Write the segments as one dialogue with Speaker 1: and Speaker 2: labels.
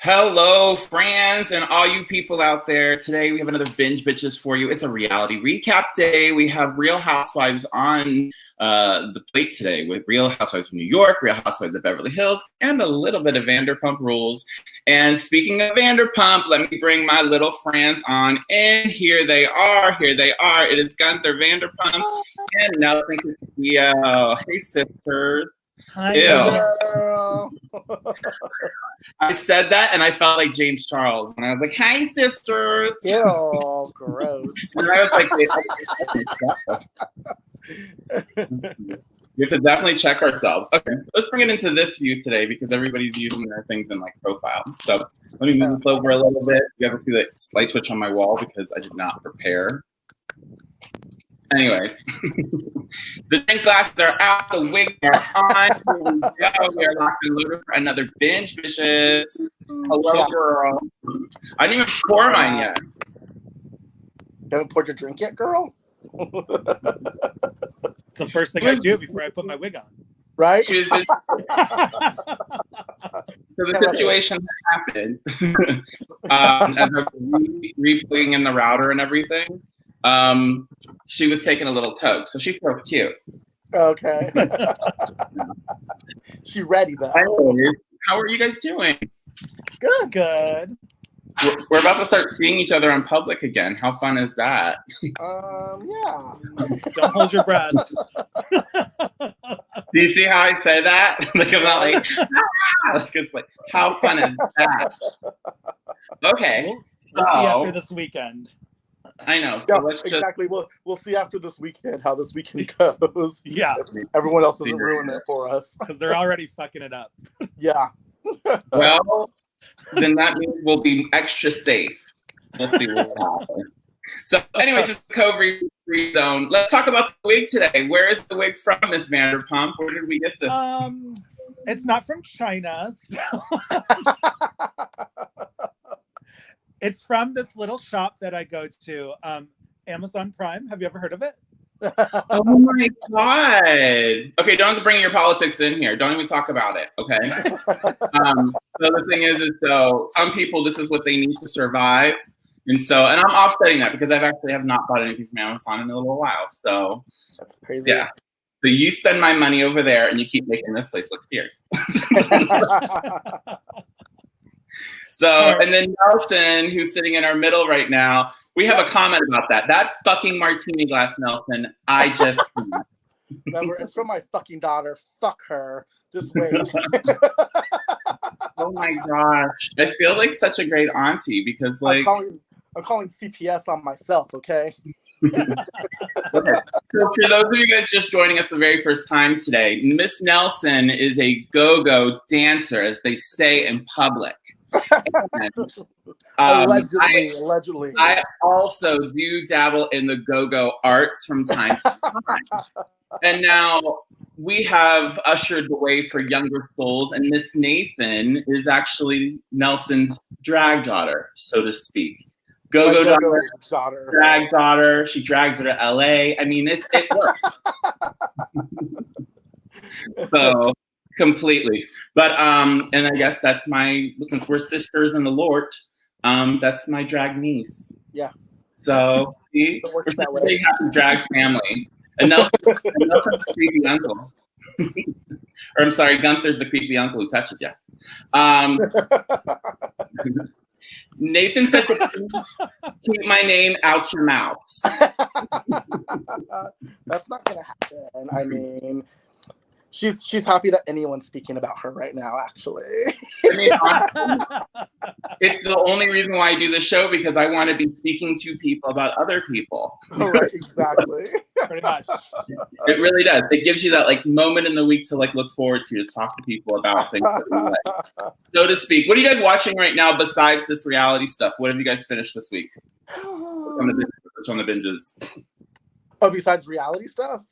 Speaker 1: Hello, friends, and all you people out there. Today we have another Binge Bitches for you. It's a reality recap day. We have Real Housewives on the plate today with Real Housewives of New York, Real Housewives of Beverly Hills, and a little bit of Vanderpump Rules. And speaking of Vanderpump, let me bring my little friends on in. Here they are. Here they are. It is Gunther Vanderpump and Nelson Castillo. Hey, sisters.
Speaker 2: Hi,
Speaker 1: Ew. I said that and I felt like James Charles when I was like, "Hi, sisters."
Speaker 2: Ew, gross.
Speaker 1: And I was like, we have to definitely check ourselves. Okay, let's bring it into this view today because everybody's using their things in like profile. So let me move this over a little bit. You guys will see the light switch on my wall because I did not prepare. Anyways, the drink glasses are out, the wigs are on. Here we go. We are locked and loaded for another Binge Bitches. Hello, girl. I didn't even pour mine yet.
Speaker 2: You haven't poured your drink yet, girl?
Speaker 3: It's the first thing I do before I put my wig on.
Speaker 2: Right?
Speaker 1: So the situation that happened, as I was replaying in the router and everything, she was taking a little toke, so she felt cute.
Speaker 2: Okay. She ready though.
Speaker 1: How are you guys doing?
Speaker 2: Good.
Speaker 3: Good.
Speaker 1: We're about to start seeing each other in public again. How fun is that?
Speaker 2: Yeah.
Speaker 3: Don't hold your breath.
Speaker 1: Do you see how I say that? Like I'm not like, like it's like, how fun is that? Okay.
Speaker 3: We'll see after this weekend.
Speaker 1: I know.
Speaker 2: Yeah,
Speaker 1: so
Speaker 2: exactly. We'll see after this weekend how this weekend goes.
Speaker 3: Yeah.
Speaker 2: Everyone else doesn't ruin it for us.
Speaker 3: Because they're already fucking it up.
Speaker 2: Yeah.
Speaker 1: Well, then that means we'll be extra safe. We'll see what happens. So anyways, this is COVID free zone. Let's talk about the wig today. Where is the wig from, Miss Vanderpump? Where did we get this?
Speaker 3: It's not from China. So it's from this little shop that I go to, Amazon Prime. Have you ever heard of it?
Speaker 1: Oh my God. Okay, don't bring your politics in here. Don't even talk about it, okay? So the thing is so some people, this is what they need to survive. And I'm offsetting that because I've actually have not bought anything from Amazon in a little while. So
Speaker 2: that's crazy.
Speaker 1: Yeah. So you spend my money over there and you keep making this place look fierce. So, and then Nelson, who's sitting in our middle right now, we have a comment about that. That fucking martini glass, Nelson, I just...
Speaker 2: Remember, it's from my fucking daughter. Fuck her. Just wait.
Speaker 1: Oh my gosh. I feel like such a great auntie because like...
Speaker 2: I'm calling CPS on myself, okay?
Speaker 1: Okay. So for those of you guys just joining us the very first time today, Miss Nelson is a go-go dancer, as they say in public.
Speaker 2: Allegedly.
Speaker 1: I also do dabble in the go-go arts from time to time. And now we have ushered the way for younger souls, and Miss Nathan is actually Nelson's drag daughter, so to speak. Go-go daughter, drag daughter. She drags her to LA. I mean, it works. So completely. But and I guess that's since we're sisters in the Lord, that's my drag niece.
Speaker 2: Yeah.
Speaker 1: So see, we're such a big happy drag family. And Nelson's the creepy uncle. Or I'm sorry, Gunther's the creepy uncle who touches you. Nathan said to keep my name out your mouth.
Speaker 2: That's not gonna happen. I mean, she's happy that anyone's speaking about her right now, actually.
Speaker 1: I mean, honestly, it's the only reason why I do the show, because I want to be speaking to people about other people.
Speaker 2: Right, exactly.
Speaker 3: Pretty much.
Speaker 1: It really does. It gives you that like moment in the week to like look forward to talk to people about things that we like, so to speak. What are you guys watching right now besides this reality stuff? What have you guys finished this week? On the binges.
Speaker 2: Oh, besides reality stuff?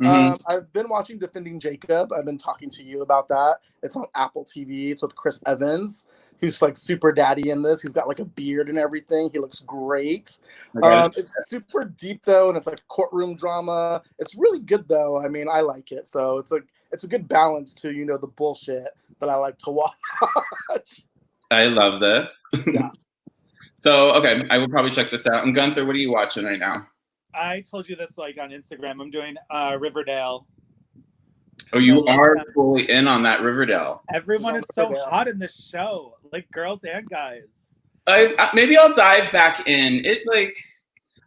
Speaker 1: Mm-hmm.
Speaker 2: I've been watching Defending Jacob. I've been talking to you about that. It's on Apple TV. It's with Chris Evans, who's like super daddy in this. He's got like a beard and everything. He looks great. It's super deep though, and it's like courtroom drama. It's really good though. I mean, I like it. So it's a good balance to, the bullshit that I like to watch.
Speaker 1: I love this.
Speaker 2: Yeah.
Speaker 1: So, okay, I will probably check this out. And Gunther, what are you watching right now?
Speaker 3: I told you this like on Instagram. I'm doing Riverdale.
Speaker 1: Oh, you are fully in on that Riverdale.
Speaker 3: Everyone is so hot in this show, like girls and guys.
Speaker 1: Maybe I'll dive back in.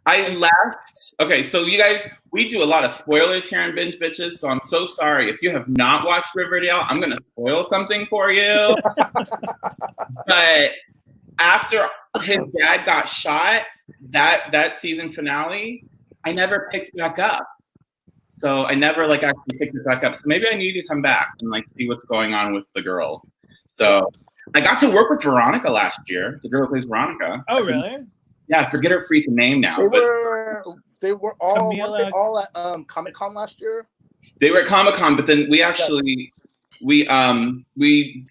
Speaker 1: I left. Okay, so you guys, we do a lot of spoilers here on Binge Bitches, so I'm so sorry. If you have not watched Riverdale, I'm going to spoil something for you. But after his dad got shot, that season finale, I never picked back up. So I never actually picked it back up. So maybe I need to come back and see what's going on with the girls. So I got to work with Veronica last year. The girl who plays Veronica.
Speaker 3: Oh, really?
Speaker 1: Yeah, I forget her freaking name now.
Speaker 2: They were all at Comic-Con last year.
Speaker 1: They were at Comic-Con, but then we actually we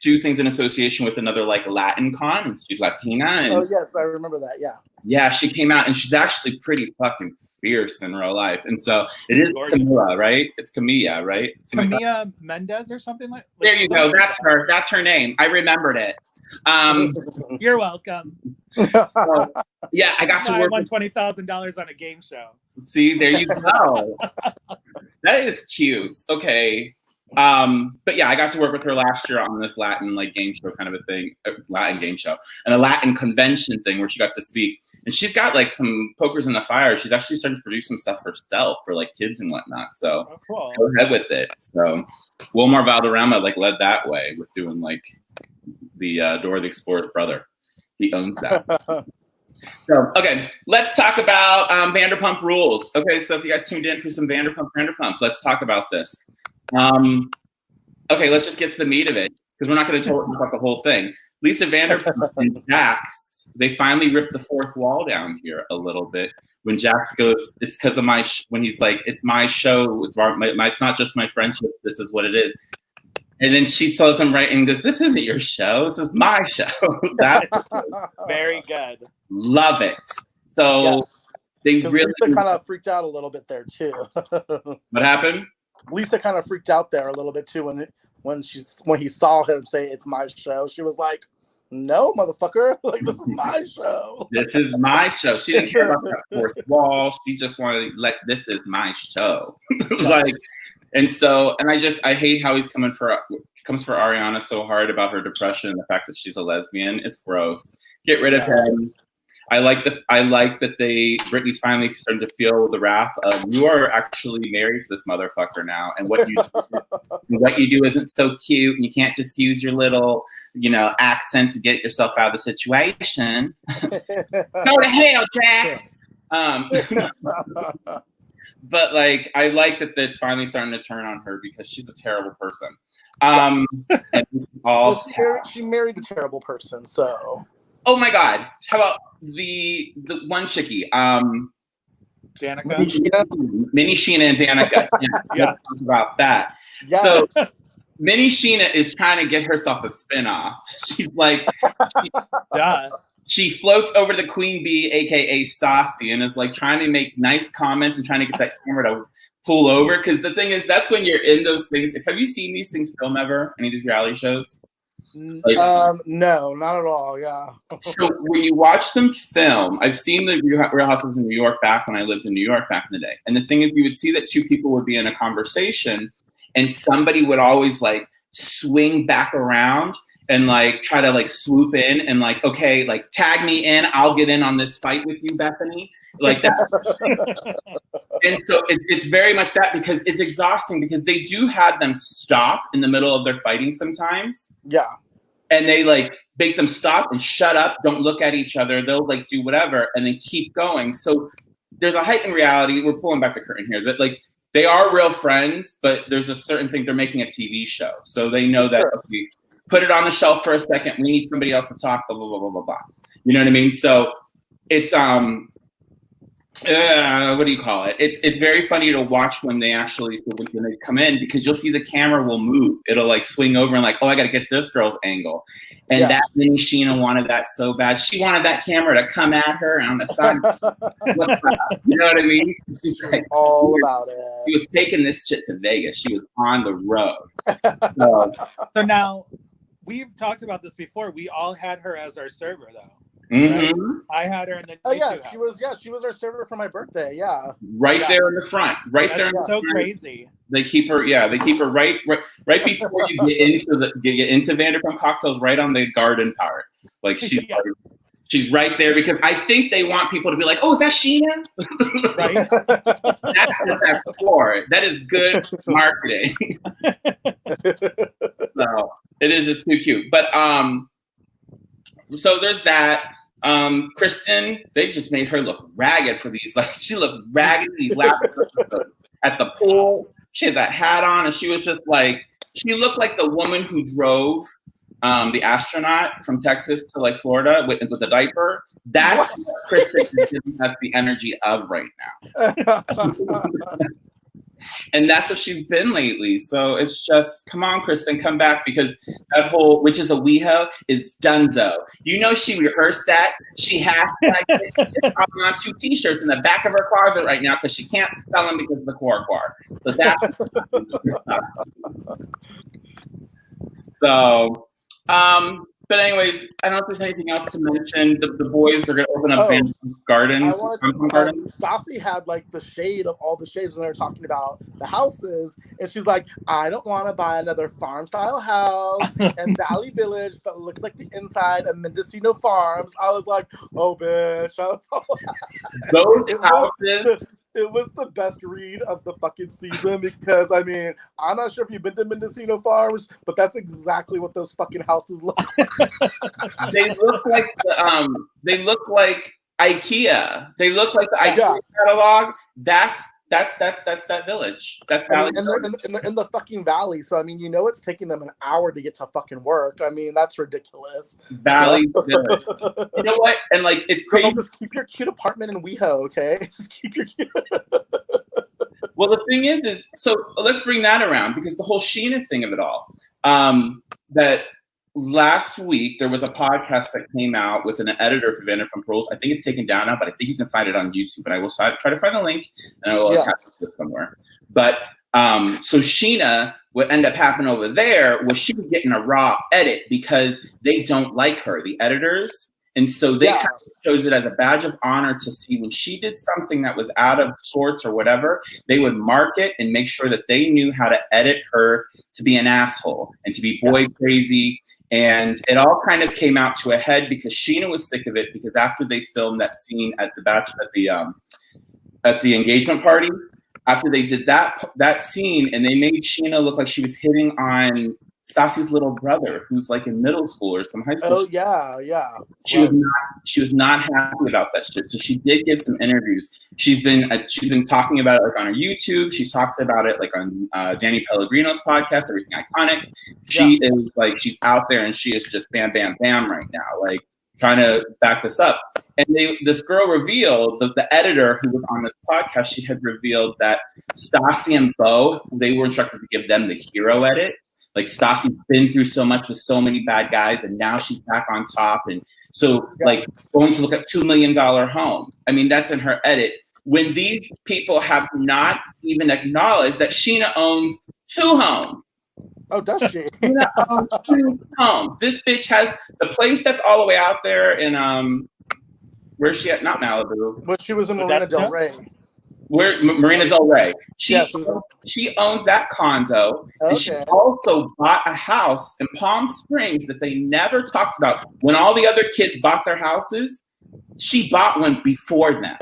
Speaker 1: do things in association with another Latin con, and she's Latina. And,
Speaker 2: oh yes, I remember that. Yeah.
Speaker 1: Yeah, she came out, and she's actually pretty fucking fierce in real life. And so it is Camilla, right? It's Camilla, right?
Speaker 3: Camilla Mendez or something like.
Speaker 1: There you go. That's her. That's her name. I remembered it.
Speaker 3: You're welcome.
Speaker 1: So, yeah, I got to work.
Speaker 3: I won $20,000 on a game show.
Speaker 1: See, there you go. That is cute. Okay. But yeah, I got to work with her last year on this Latin game show kind of a thing, Latin game show, and a Latin convention thing where she got to speak. And she's got some pokers in the fire. She's actually starting to produce some stuff herself for kids and whatnot. So
Speaker 3: cool.
Speaker 1: Go ahead with it. So Wilmar Valderrama led that way with doing the Dora the Explorer's brother. He owns that. So, okay, let's talk about Vanderpump Rules. Okay, so if you guys tuned in for some Vanderpump, let's talk about this. Okay, let's just get to the meat of it, because we're not going to talk about the whole thing. Lisa Vanderpump and Jax, they finally ripped the fourth wall down here a little bit. When Jax goes, it's because of when he's like, it's my show, it's not just my friendship, this is what it is. And then she tells him right and goes, this isn't your show, this is my show. That's
Speaker 3: very good.
Speaker 1: Love it. So they really
Speaker 2: Lisa kind of freaked out a little bit there too.
Speaker 1: What happened?
Speaker 2: Lisa kind of freaked out there a little bit too when he saw him say it's my show. She was like, no, motherfucker, this is my show.
Speaker 1: This is my show. She didn't care about that fourth wall. She just wanted to this is my show. And so, and I hate how he's comes for Ariana so hard about her depression and the fact that she's a lesbian. It's gross. Get rid of him. I like that Britney's finally starting to feel the wrath of, you are actually married to this motherfucker now, and what you do isn't so cute, and you can't just use your little, accent to get yourself out of the situation. Go to hell, Jax. But I like that it's finally starting to turn on her, because she's a terrible person. And
Speaker 2: she married a terrible person, so.
Speaker 1: Oh my God! How about the one chickie?
Speaker 3: Danica?
Speaker 1: Mini Sheena and Danica. Yeah. Talk about that. Yeah. So Mini Sheena is trying to get herself a spinoff. She's she floats over to Queen Bee, aka Stassi, and is trying to make nice comments and trying to get that camera to pull over. Because the thing is, that's when you're in those things. Have you seen these things film ever? Any of these reality shows?
Speaker 2: No, not at all. Yeah.
Speaker 1: So when you watch them film, I've seen the Real Housewives in New York back when I lived in New York back in the day. And the thing is, you would see that two people would be in a conversation, and somebody would always swing back around and try to swoop in and okay, tag me in, I'll get in on this fight with you, Bethany. That. And so it's very much that, because it's exhausting, because they do have them stop in the middle of their fighting sometimes.
Speaker 2: Yeah.
Speaker 1: And they make them stop and shut up, don't look at each other. They'll do whatever and then keep going. So there's a heightened reality. We're pulling back the curtain here that they are real friends, but there's a certain thing, they're making a TV show. So they know that, okay, put it on the shelf for a second. We need somebody else to talk, blah, blah, blah, blah, blah, blah. You know what I mean? So it's, what do you call it? It's very funny to watch when they come in, because you'll see the camera will move. It'll swing over and oh, I got to get this girl's angle. And that Mini Sheena wanted that so bad. She wanted that camera to come at her on the side. You know what I mean? She's
Speaker 2: all about it.
Speaker 1: She was taking this shit to Vegas. She was on the road.
Speaker 3: So now, we've talked about this before. We all had her as our server, though.
Speaker 1: Mm-hmm.
Speaker 3: Right? I had her, and then
Speaker 2: she was our server for my birthday. Yeah,
Speaker 1: there in the front,
Speaker 3: That's
Speaker 1: there. In the
Speaker 3: so
Speaker 1: front.
Speaker 3: Crazy.
Speaker 1: They keep her. Yeah, they keep her right before you get into Vanderpump Cocktails, right on the garden part. Like she's right there because I think they want people to be like, oh, is that Sheena?
Speaker 3: Right.
Speaker 1: That's what that's for. That is good marketing. So it is just too cute. But so there's that. Kristen, they just made her look ragged for these. Like she looked ragged these last at the pool. She had that hat on, and she was just like, she looked like the woman who drove the astronaut from Texas to like Florida with the diaper. That's what Kristen has the energy of right now. And that's what she's been lately. So it's just, come on, Kristen, come back, because that whole "which is a WeHo" is donezo. You know, she rehearsed that. She has it's probably on 2 T-shirts in the back of her closet right now because she can't sell them because of the quar. So that's so. But anyways, I don't know if there's anything else to mention. The boys are going to open up Vanderpump Garden.
Speaker 2: Stassi had like the shade of all the shades when they were talking about the houses, and she's like, I don't want to buy another farm style house in Valley Village that looks like the inside of Mendocino Farms. I was like, oh bitch.
Speaker 1: Those houses.
Speaker 2: It was the best read of the fucking season because, I mean, I'm not sure if you've been to Mendocino Farms, but that's exactly what those fucking houses look like.
Speaker 1: They look like IKEA. They look like the IKEA catalog. That's that village. That's Valley.
Speaker 2: And they're in the fucking valley. So I mean, you know, it's taking them an hour to get to fucking work. I mean, that's ridiculous.
Speaker 1: Valley Village. You know what? And like, it's crazy.
Speaker 2: Girl, just keep your cute apartment in WeHo, okay? Just keep your cute.
Speaker 1: Well, the thing is so let's bring that around, because the whole Sheena thing of it all. That last week there was a podcast that came out with an editor for Vanderpump Rules. I think it's taken down now, but I think you can find it on YouTube. And I will try to find the link, and I will attach it somewhere. But so Sheena, what ended up happening over there was she was getting a raw edit because they don't like her, the editors. And so they kind of chose it as a badge of honor to see when she did something that was out of sorts or whatever, they would mark it and make sure that they knew how to edit her to be an asshole and to be boy crazy. And it all kind of came out to a head because Sheena was sick of it, because after they filmed that scene at the engagement party, after they did that scene and they made Sheena look like she was hitting on Stassi's little brother, who's like in middle school or some high school.
Speaker 2: Oh yeah.
Speaker 1: She was not happy about that shit. So she did give some interviews. She's been talking about it like on her YouTube. She's talked about it like on Danny Pellegrino's podcast, Everything Iconic. She is like, she's out there and she is just bam, bam, bam right now, like trying to back this up. And this girl revealed, the editor who was on this podcast, she had revealed that Stassi and Beau, they were instructed to give them the hero edit. Like Stassi's been through so much with so many bad guys, and now she's back on top. And so like going to look at $2 million home. I mean, that's in her edit. When these people have not even acknowledged that Sheena owns 2 homes.
Speaker 2: Oh, does she?
Speaker 1: Sheena owns 2 homes. This bitch has the place that's all the way out there in where's she at? Not Malibu.
Speaker 2: But she was in Marina Del Rey.
Speaker 1: Where Marina Del Rey. She owns that condo, and she also bought a house in Palm Springs that they never talked about. When all the other kids bought their houses, she bought one before them,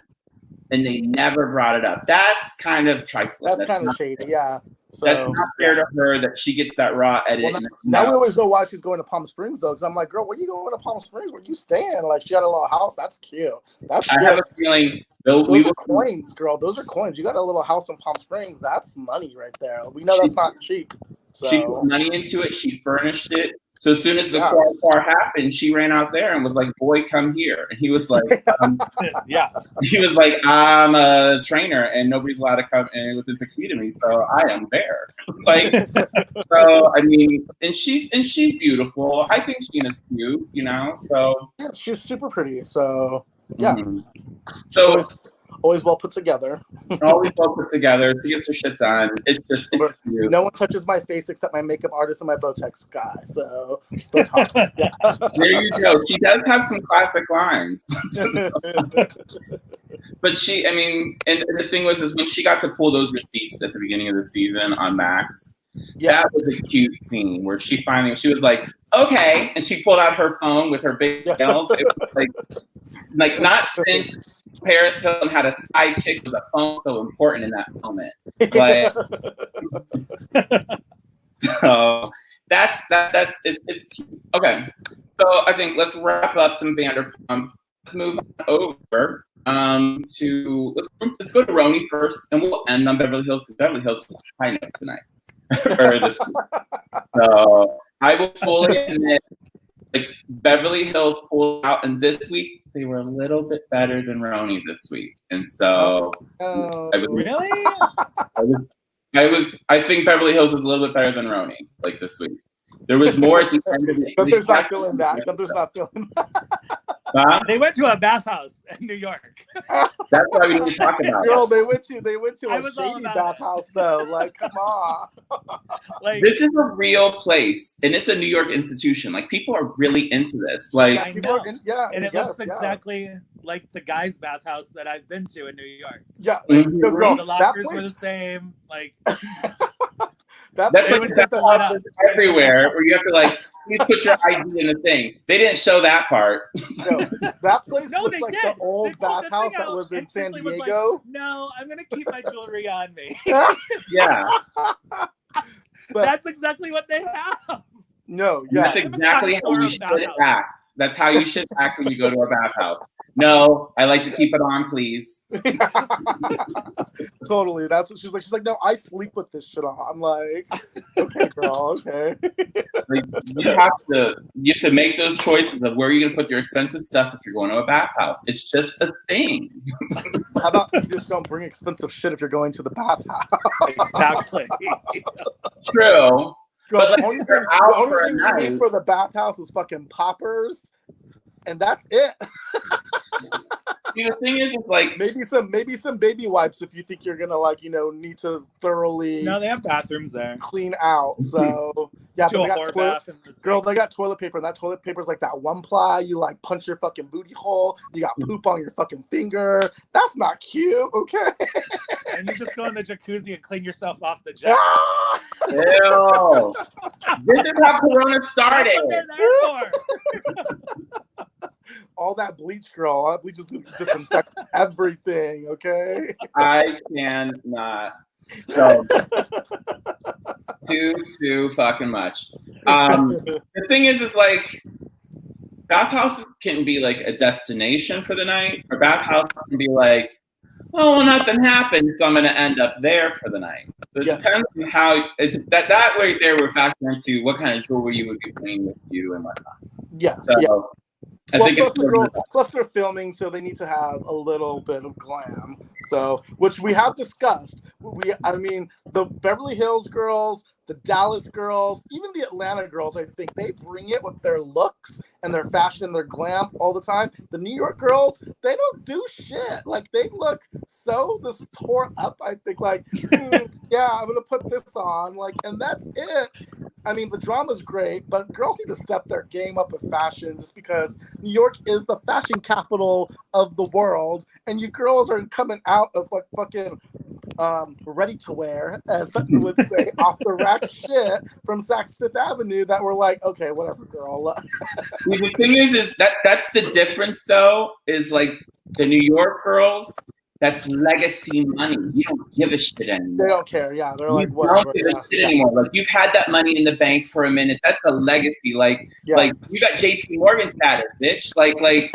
Speaker 1: and they never brought it up. That's kind of trifling.
Speaker 2: That's kind of shady, yeah. So,
Speaker 1: that's not fair to her that she gets that raw edit.
Speaker 2: Well, now we always know why she's going to Palm Springs, though, because I'm like, girl, where you going to Palm Springs? Where you staying? Like, she got a little house. That's cute. I
Speaker 1: have a feeling
Speaker 2: those are coins, girl. Those are coins. You got a little house in Palm Springs. That's money right there. We know that's not cheap. So.
Speaker 1: She put money into it. She furnished it. So as soon as the car happened, she ran out there and was like, "Boy, come here." And he was like, He was like, "I'm a trainer, and nobody's allowed to come in within 6 feet of me, so I am there." Like, so I mean, and she's beautiful. I think Sheena's cute, you know. So
Speaker 2: yeah, she's super pretty. So yeah.
Speaker 1: So
Speaker 2: Always well put together.
Speaker 1: Always well put together. She gets her shit done. It's cute.
Speaker 2: No one touches my face except my makeup artist and my Botox guy. So Botox. Yeah.
Speaker 1: There you go. She does have some classic lines. But and the thing is when she got to pull those receipts at the beginning of the season on Max, that was a cute scene where she was like, okay, and she pulled out her phone with her big nails. It was like not since Paris Hilton had a sidekick was a phone so important in that moment. But so it's cute. Okay, so I think let's wrap up some Vanderpump. Let's move over let's go to RHONY first, and we'll end on Beverly Hills because Beverly Hills is a high note tonight or this week. So I will fully admit, like Beverly Hills pulled out, and this week they were a little bit better than RHONY this week, and so
Speaker 3: really,
Speaker 1: I think Beverly Hills was a little bit better than RHONY like this week. There was more at the end of the.
Speaker 2: Gunther's not feeling that. Gunther's not feeling that.
Speaker 3: They went to a bathhouse in New York.
Speaker 1: That's why we need to talk about
Speaker 2: Girl,
Speaker 1: it.
Speaker 2: they went to a shady bathhouse though. Like, come on.
Speaker 3: Like,
Speaker 1: this is a real place, and it's a New York institution. Like, people are really into this. Like,
Speaker 3: I know.
Speaker 2: And
Speaker 3: it looks exactly like the guys' bathhouse that I've been to in New York.
Speaker 2: Yeah,
Speaker 1: girl,
Speaker 3: the lockers were the same. Like,
Speaker 1: that's like everywhere where you have to like please put your ID in the thing. They didn't show that part.
Speaker 2: No, that place looks like the old bathhouse that was in San Diego.
Speaker 3: Like, no, I'm gonna keep my jewelry on me.
Speaker 1: Yeah,
Speaker 2: but
Speaker 3: that's exactly what they have.
Speaker 2: No, yeah,
Speaker 1: that's exactly how you should act. That's how you should act when you go to a bathhouse. No, I like to keep it on, please.
Speaker 2: Totally. That's what she's like. She's like, no, I sleep with this shit on. I'm like, okay, girl, okay.
Speaker 1: Like, you have to make those choices of where you're gonna put your expensive stuff if you're going to a bathhouse. It's just a thing.
Speaker 2: How about you just don't bring expensive shit if you're going to the bathhouse?
Speaker 3: Exactly.
Speaker 1: True.
Speaker 2: Girl,
Speaker 1: but
Speaker 2: the only thing you need for the bathhouse is fucking poppers, and that's it.
Speaker 1: See, the thing is, it's like
Speaker 2: maybe some baby wipes if you think you're gonna need to thoroughly.
Speaker 3: No, they have bathrooms there.
Speaker 2: Clean out. So yeah, they got toilet paper, and that toilet paper is like that one ply. You like punch your fucking booty hole. You got poop on your fucking finger. That's not cute. Okay.
Speaker 3: And you just go in the jacuzzi and clean yourself off the jet.
Speaker 1: Ew. This is how Corona started.
Speaker 3: That's what they're there for.
Speaker 2: All that bleach, girl. We just disinfect everything, okay?
Speaker 1: I cannot. So, too fucking much. The thing is like, bathhouses can be like a destination for the night, or bathhouses can be like, oh, well, nothing happened, so I'm going to end up there for the night. So it depends on how it's that way. There, we're factoring into what kind of jewelry you would be bringing with you and whatnot.
Speaker 2: Yes.
Speaker 1: So,
Speaker 2: yeah.
Speaker 1: I think
Speaker 2: plus they're filming, so they need to have a little bit of glam. So, which we have discussed. The Beverly Hills girls, the Dallas girls, even the Atlanta girls, I think they bring it with their looks and their fashion and their glam all the time. The New York girls, they don't do shit. Like, they look so tore up. I think like, yeah, I'm gonna put this on, like, and that's it. I mean, the drama's great, but girls need to step their game up with fashion just because New York is the fashion capital of the world, and you girls are coming out of like fucking ready to wear, as Sutton would say, off the rack shit from Saks Fifth Avenue that were like, okay, whatever, girl.
Speaker 1: The thing is that's the difference, though, is like the New York girls. That's legacy money. You don't give a shit anymore.
Speaker 2: They don't care. Yeah, they're like,
Speaker 1: whatever. You don't give a shit anymore. Like, you've had that money in the bank for a minute. That's a legacy. Like you got JP Morgan status, bitch. Like,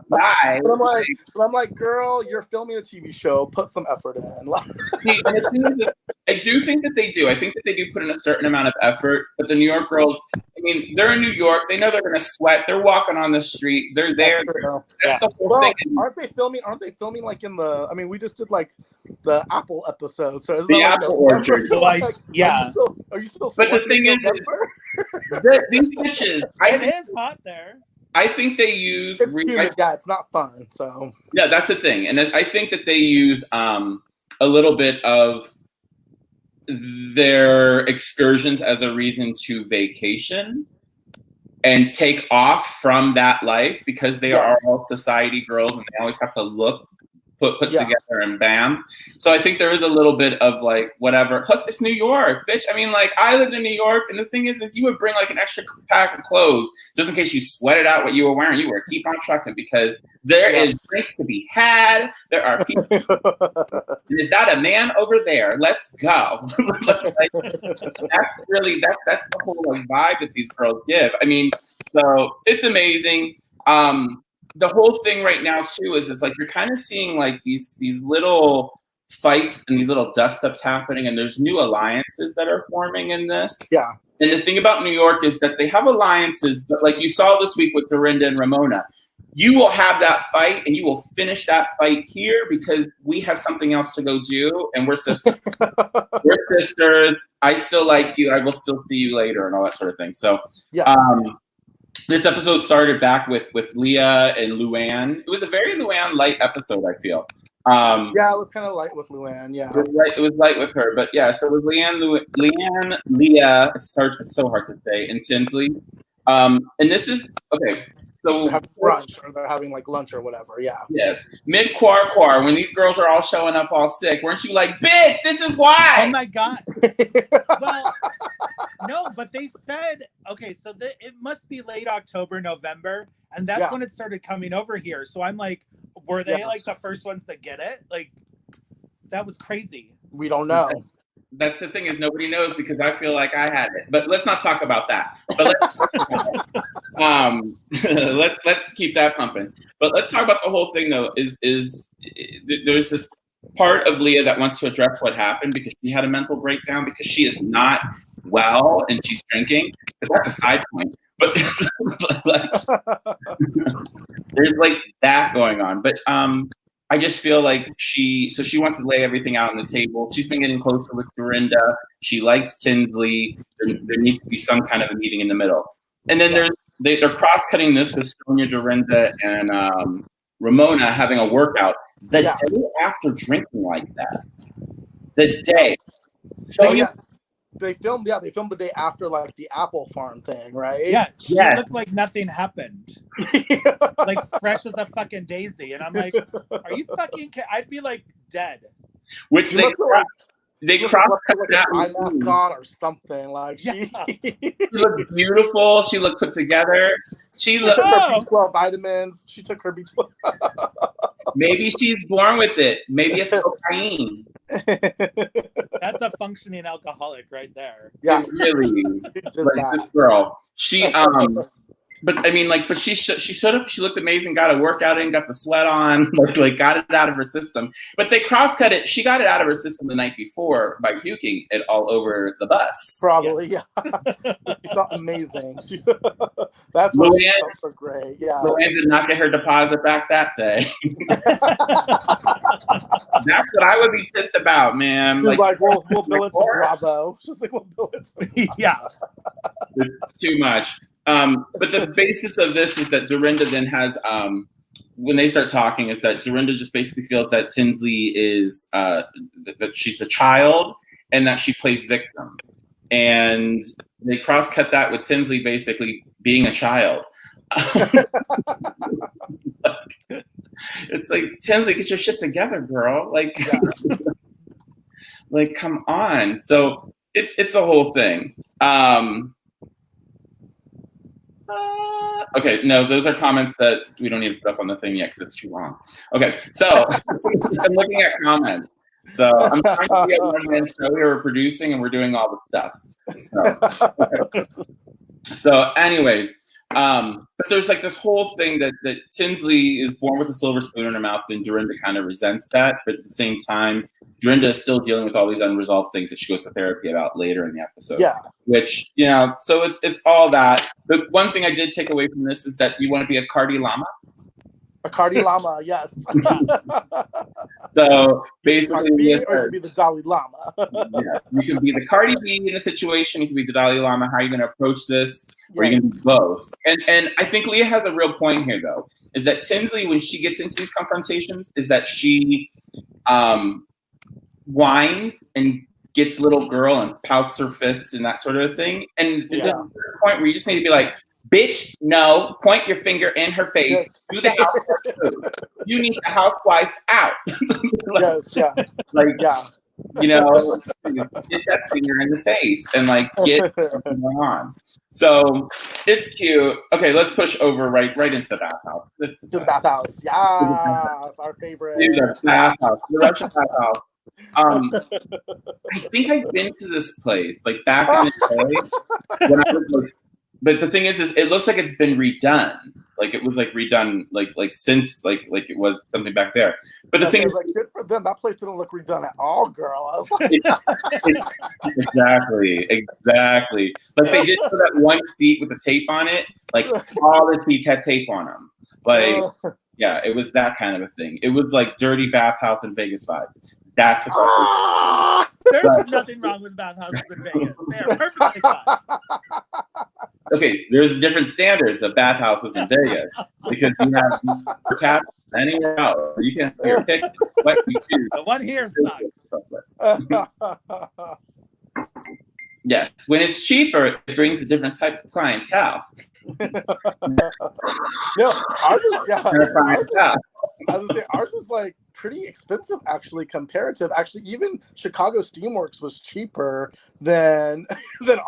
Speaker 1: bye.
Speaker 2: But I'm like, girl, you're filming a TV show. Put some effort in.
Speaker 1: See, and the thing is, I do think that they do. I think that they do put in a certain amount of effort. But the New York girls, I mean, they're in New York. They know they're going to sweat. They're walking on the street. They're there. That's the whole thing.
Speaker 2: Aren't they filming like in the? I mean, we just did like the Apple episode. So is
Speaker 1: the Apple Orchard.
Speaker 3: Yeah.
Speaker 2: Are you still?
Speaker 1: But the thing is, these bitches.
Speaker 3: It is hot there.
Speaker 1: I think they use.
Speaker 2: It's humid, yeah. It's not fun. So
Speaker 1: yeah, that's the thing, and I think that they use a little bit of their excursions as a reason to vacation and take off from that life because they are all society girls and they always have to look put together and bam. So I think there is a little bit of like whatever. Plus it's New York, bitch. I mean, like I lived in New York, and the thing is you would bring like an extra pack of clothes just in case you sweated out what you were wearing. You were keep on trucking because there is drinks to be had. There are people. Is that a man over there? Let's go. Like, that's the whole like vibe that these girls give. I mean, so it's amazing. The whole thing right now too is it's like you're kind of seeing like these little fights and these little dust ups happening, and there's new alliances that are forming in this.
Speaker 2: Yeah.
Speaker 1: And the thing about New York is that they have alliances, but like you saw this week with Dorinda and Ramona, you will have that fight and you will finish that fight here because we have something else to go do, and we're sisters. We're sisters. I still like you. I will still see you later, and all that sort of thing. So
Speaker 2: yeah.
Speaker 1: This episode started back with Leah and Luann. It was a very Luann light episode, I feel.
Speaker 2: Yeah, it was kind of light with Luann, yeah.
Speaker 1: It was light with her, but yeah, so it was Leann, Leah, it's so hard to say, and Tinsley. And this is, okay, so.
Speaker 2: They're having brunch, or they're having like lunch or whatever, yeah.
Speaker 1: Yes, mid-quar, when these girls are all showing up all sick, weren't you like, bitch, this is why?
Speaker 3: Oh my God. Well, no, but they said, okay, so it must be late October, November, and that's when it started coming over here. So I'm like, were they like the first ones to get it? Like, that was crazy.
Speaker 2: We don't know.
Speaker 1: That's the thing is nobody knows because I feel like I had it. But let's not talk about that. But let's keep that pumping. But let's talk about the whole thing though. Is there's this part of Leah that wants to address what happened because she had a mental breakdown because she is not well and she's drinking. But that's a side point. But like, there's like that going on. But I just feel like she wants to lay everything out on the table. She's been getting closer with Dorinda. She likes Tinsley. There needs to be some kind of a meeting in the middle. And then they're cross-cutting this with Sonia, Dorinda, and Ramona having a workout the day after drinking like that. The day. So
Speaker 2: They filmed the day after like the apple farm thing, right?
Speaker 3: Yeah, she looked like nothing happened. Like fresh as a fucking daisy. And I'm like, are you fucking I'd be like dead.
Speaker 1: Which they cross-cut
Speaker 2: like
Speaker 1: that
Speaker 2: eye mask on or something. Like she
Speaker 1: looked beautiful. She looked put together. She took
Speaker 2: her B12 vitamins. She took her B12.
Speaker 1: Maybe she's born with it. Maybe it's cocaine.
Speaker 3: That's a functioning alcoholic right there.
Speaker 1: Yeah, really. Like, this girl. She but I mean, like, but she showed up. She looked amazing. Got a workout in. Got the sweat on. Like got it out of her system. But they cross-cut it. She got it out of her system the night before by puking it all over the bus.
Speaker 2: Probably, yeah. She felt amazing. That's what she felt so great. Yeah.
Speaker 1: Luann did not get her deposit back that day. That's what I would be pissed about, man.
Speaker 2: Like we'll bill it to Bravo. She's like, we'll bill it to
Speaker 3: yeah.
Speaker 1: It's too much. But the basis of this is that Dorinda then has, when they start talking, is that Dorinda just basically feels that Tinsley is, that she's a child and that she plays victim. And they cross-cut that with Tinsley basically being a child. It's like, Tinsley, get your shit together, girl. Like, like, come on. So it's a whole thing. Okay, no, those are comments that we don't need to put up on the thing yet because it's too long. Okay, so I'm looking at comments. So I'm trying to be a one-man show here. We're producing and we're doing all the stuff. So anyways, but there's like this whole thing that Tinsley is born with a silver spoon in her mouth, and Dorinda kind of resents that. But at the same time, Dorinda is still dealing with all these unresolved things that she goes to therapy about later in the episode. Yeah. Which, you know, so it's all that. The one thing I did take away from this is that you want to be a Cardi llama.
Speaker 2: A Cardi Llama, yes.
Speaker 1: So basically,
Speaker 2: B, or you could be the Dalai Lama.
Speaker 1: Yeah, you can be the Cardi B in a situation. You can be the Dalai Lama. How are you going to approach this? Or you can do both. And I think Leah has a real point here, though, is that Tinsley, when she gets into these confrontations, is that she whines and gets little girl and pouts her fists and that sort of thing. And there's a point where you just need to be like, bitch, no, point your finger in her face. Yes. Do the housewife. You need the housewife out. You know, get that finger in the face and like get something on. So it's cute. Okay, let's push over right into the bathhouse.
Speaker 2: To the bathhouse. Yes, our favorite.
Speaker 1: The bathhouse. The Russian bathhouse. I think I've been to this place like back in the day when I was like, but the thing is it looks like it's been redone. Like it was like redone like since like it was something back there. But the thing is,
Speaker 2: like, good for them. That place didn't look redone at all, girl. I was
Speaker 1: like, exactly. Like they did for that one seat with the tape on it. Like all the seats had tape on them. Like yeah, it was that kind of a thing. It was like dirty bathhouse in Vegas vibes. That's what
Speaker 3: there's nothing wrong with bathhouses in Vegas. They are perfectly fine.
Speaker 1: Okay, there's different standards of bathhouses in Vegas because you have cats anywhere else. You can have your pick what you choose.
Speaker 3: The one here sucks.
Speaker 1: Yes, when it's cheaper, it brings a different type of clientele.
Speaker 2: Ours is like pretty expensive, actually, comparative. Actually, even Chicago Steamworks was cheaper than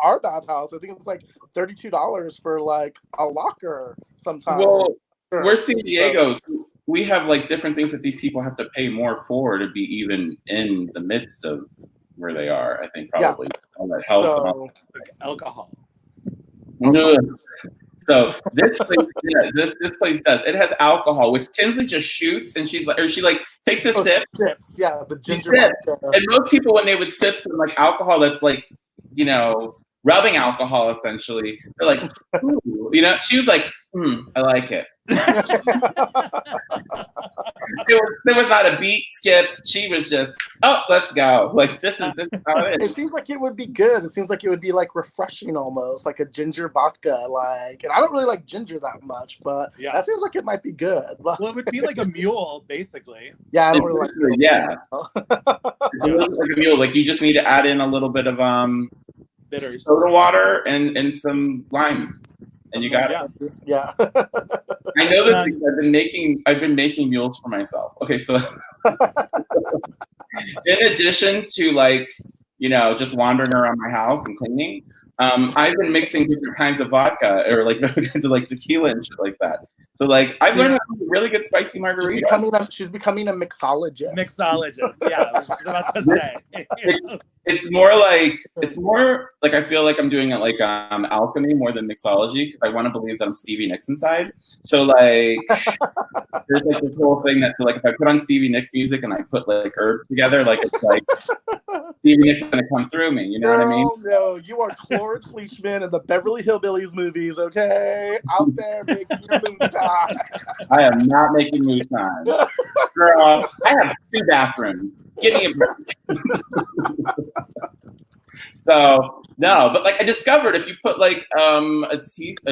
Speaker 2: our bathhouse. I think it's like $32 for like a locker sometimes.
Speaker 1: Well, we're San Diego, so we have like different things that these people have to pay more for to be even in the midst of where they are. I think probably all that health,
Speaker 3: alcohol.
Speaker 1: So this place, this place does. It has alcohol, which Tinsley just shoots, and she takes a sip.
Speaker 2: Sips, the ginger.
Speaker 1: And most people, when they would sip some like alcohol, that's like, you know, rubbing alcohol essentially. They're like, ooh, you know. She was like, I like it. There was not a beat skipped. She was just, oh, let's go. Like this is how it is.
Speaker 2: It seems like it would be good. It seems like it would be like refreshing almost, like a ginger vodka. Like, and I don't really like ginger that much, but that seems like it might be good.
Speaker 3: Well, it would be like a mule, basically.
Speaker 2: Yeah, I don't really like mule.
Speaker 1: Yeah. It looks like a mule. Like you just need to add in a little bit of
Speaker 3: bitters,
Speaker 1: soda water, and some lime. And you got it.
Speaker 2: Yeah.
Speaker 1: I know that I've been making mules for myself. Okay, so in addition to like, you know, just wandering around my house and cleaning, I've been mixing different kinds of vodka or like different kinds of like tequila and shit like that. So like I've learned how to do really good spicy margarita.
Speaker 2: She's becoming a mixologist.
Speaker 3: Yeah, I was about to say.
Speaker 1: It's more like I feel like I'm doing it like alchemy more than mixology because I want to believe that I'm Stevie Nicks inside. So like there's like this whole thing that like if I put on Stevie Nicks music and I put like herbs together, like it's like Stevie Nicks is gonna come through me. You know what I mean?
Speaker 2: No, you are Cloris Leachman in the Beverly Hillbillies movies, okay? Out there making your moonshine.
Speaker 1: I am not making moonshine. Girl, I have 2 bathrooms. Give me a break. So no, but like I discovered if you put like a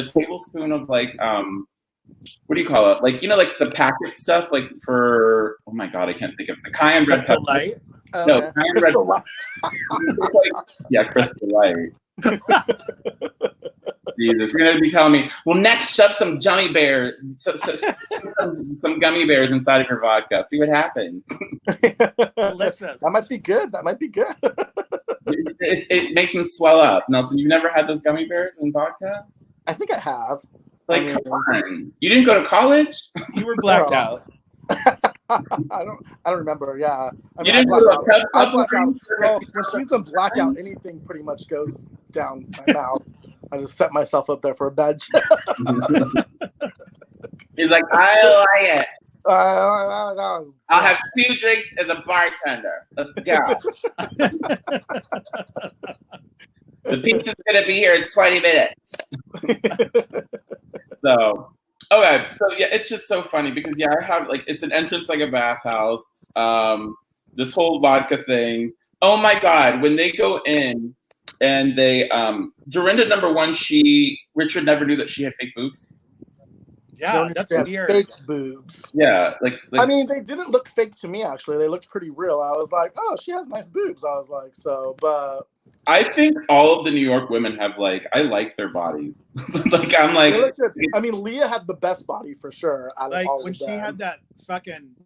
Speaker 1: tablespoon of like what do you call it? Like, you know, like the packet stuff, like for, oh my God, I can't think of it. The cayenne red pepper.
Speaker 3: Light?
Speaker 1: No, cayenne red pepper. Yeah, Crystal Light. Jesus, you're gonna be telling me, well, next shove some gummy bears, some gummy bears inside of your vodka. See what happens.
Speaker 3: Delicious.
Speaker 2: That might be good.
Speaker 1: It makes them swell up. No, so you've never had those gummy bears in vodka?
Speaker 2: I think I have.
Speaker 1: Like, come on. You didn't go to college?
Speaker 3: You were blacked out.
Speaker 2: I don't remember. Yeah. I mean,
Speaker 1: you didn't go to a
Speaker 2: blackout. Well, when she's in blackout, anything pretty much goes down my mouth. I just set myself up there for a bad joke.
Speaker 1: He's like, I like it.
Speaker 2: I'll
Speaker 1: have 2 drinks as a bartender. Let's go. The pizza's gonna be here in 20 minutes. So, Okay, so yeah, it's just so funny because I have like it's an entrance like a bathhouse. This whole vodka thing. Oh my God, when they go in and they Dorinda number one, Richard never knew that she had fake boobs.
Speaker 3: Yeah, that's weird.
Speaker 2: Fake boobs.
Speaker 1: Yeah, like
Speaker 2: I mean, they didn't look fake to me. Actually, they looked pretty real. I was like, oh, she has nice boobs. I was like, so, but
Speaker 1: I think all of the New York women have I like their bodies. Like I'm like,
Speaker 2: I mean, Leah had the best body for sure.
Speaker 3: Like when she had that fucking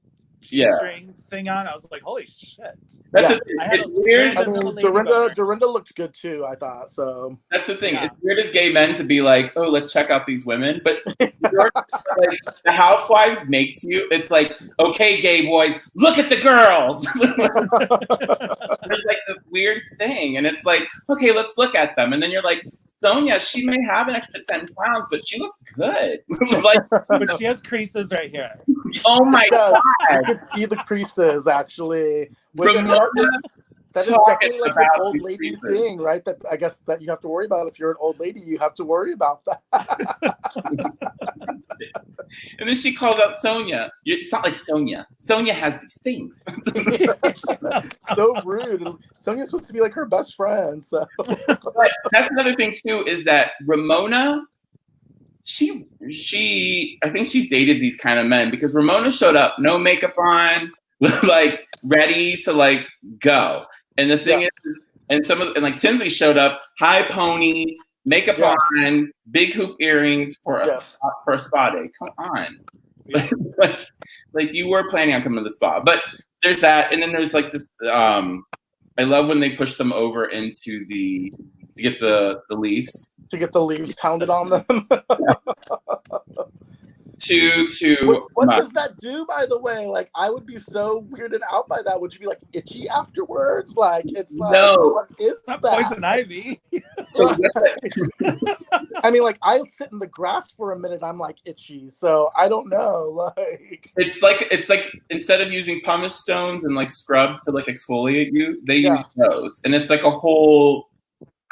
Speaker 3: string thing on, I was like, holy shit.
Speaker 1: That's it's weird.
Speaker 2: I mean, Dorinda looked good too, I thought. So
Speaker 1: that's the thing. Yeah. It's weird as gay men to be like, oh, let's check out these women. But like, the Housewives makes you, it's like, okay, gay boys, look at the girls. There's like this weird thing. And it's like, okay, let's look at them. And then you're like, Sonia, she may have an extra 10 pounds, but she looks good.
Speaker 3: But she has creases right here.
Speaker 1: Oh my God.
Speaker 2: I could see the creases actually. That is definitely like an old lady thing, right? That I guess that you have to worry about. If you're an old lady, you have to worry about that.
Speaker 1: And then she called out Sonia. It's not like Sonia. Sonia has these things.
Speaker 2: So rude. Sonia's supposed to be like her best friend. So
Speaker 1: but that's another thing too, is that Ramona, she I think she dated these kind of men because Ramona showed up, no makeup on, like ready to like go. And the thing is, and like Tinsley showed up, high pony, makeup on, big hoop earrings for a spa day. Come on, like you were planning on coming to the spa, but there's that, and then there's like this. I love when they push them over into to get the leaves.
Speaker 2: To get the leaves pounded on them.
Speaker 1: What
Speaker 2: does that do, by the way? Like, I would be so weirded out by that. Would you be like itchy afterwards? Like, it's like,
Speaker 1: no,
Speaker 2: what is that?
Speaker 3: Poison ivy.
Speaker 2: I mean, like, I sit in the grass for a minute. I'm like itchy, so I don't know. Like,
Speaker 1: it's like instead of using pumice stones and like scrub to like exfoliate you, they use those, and it's like a whole.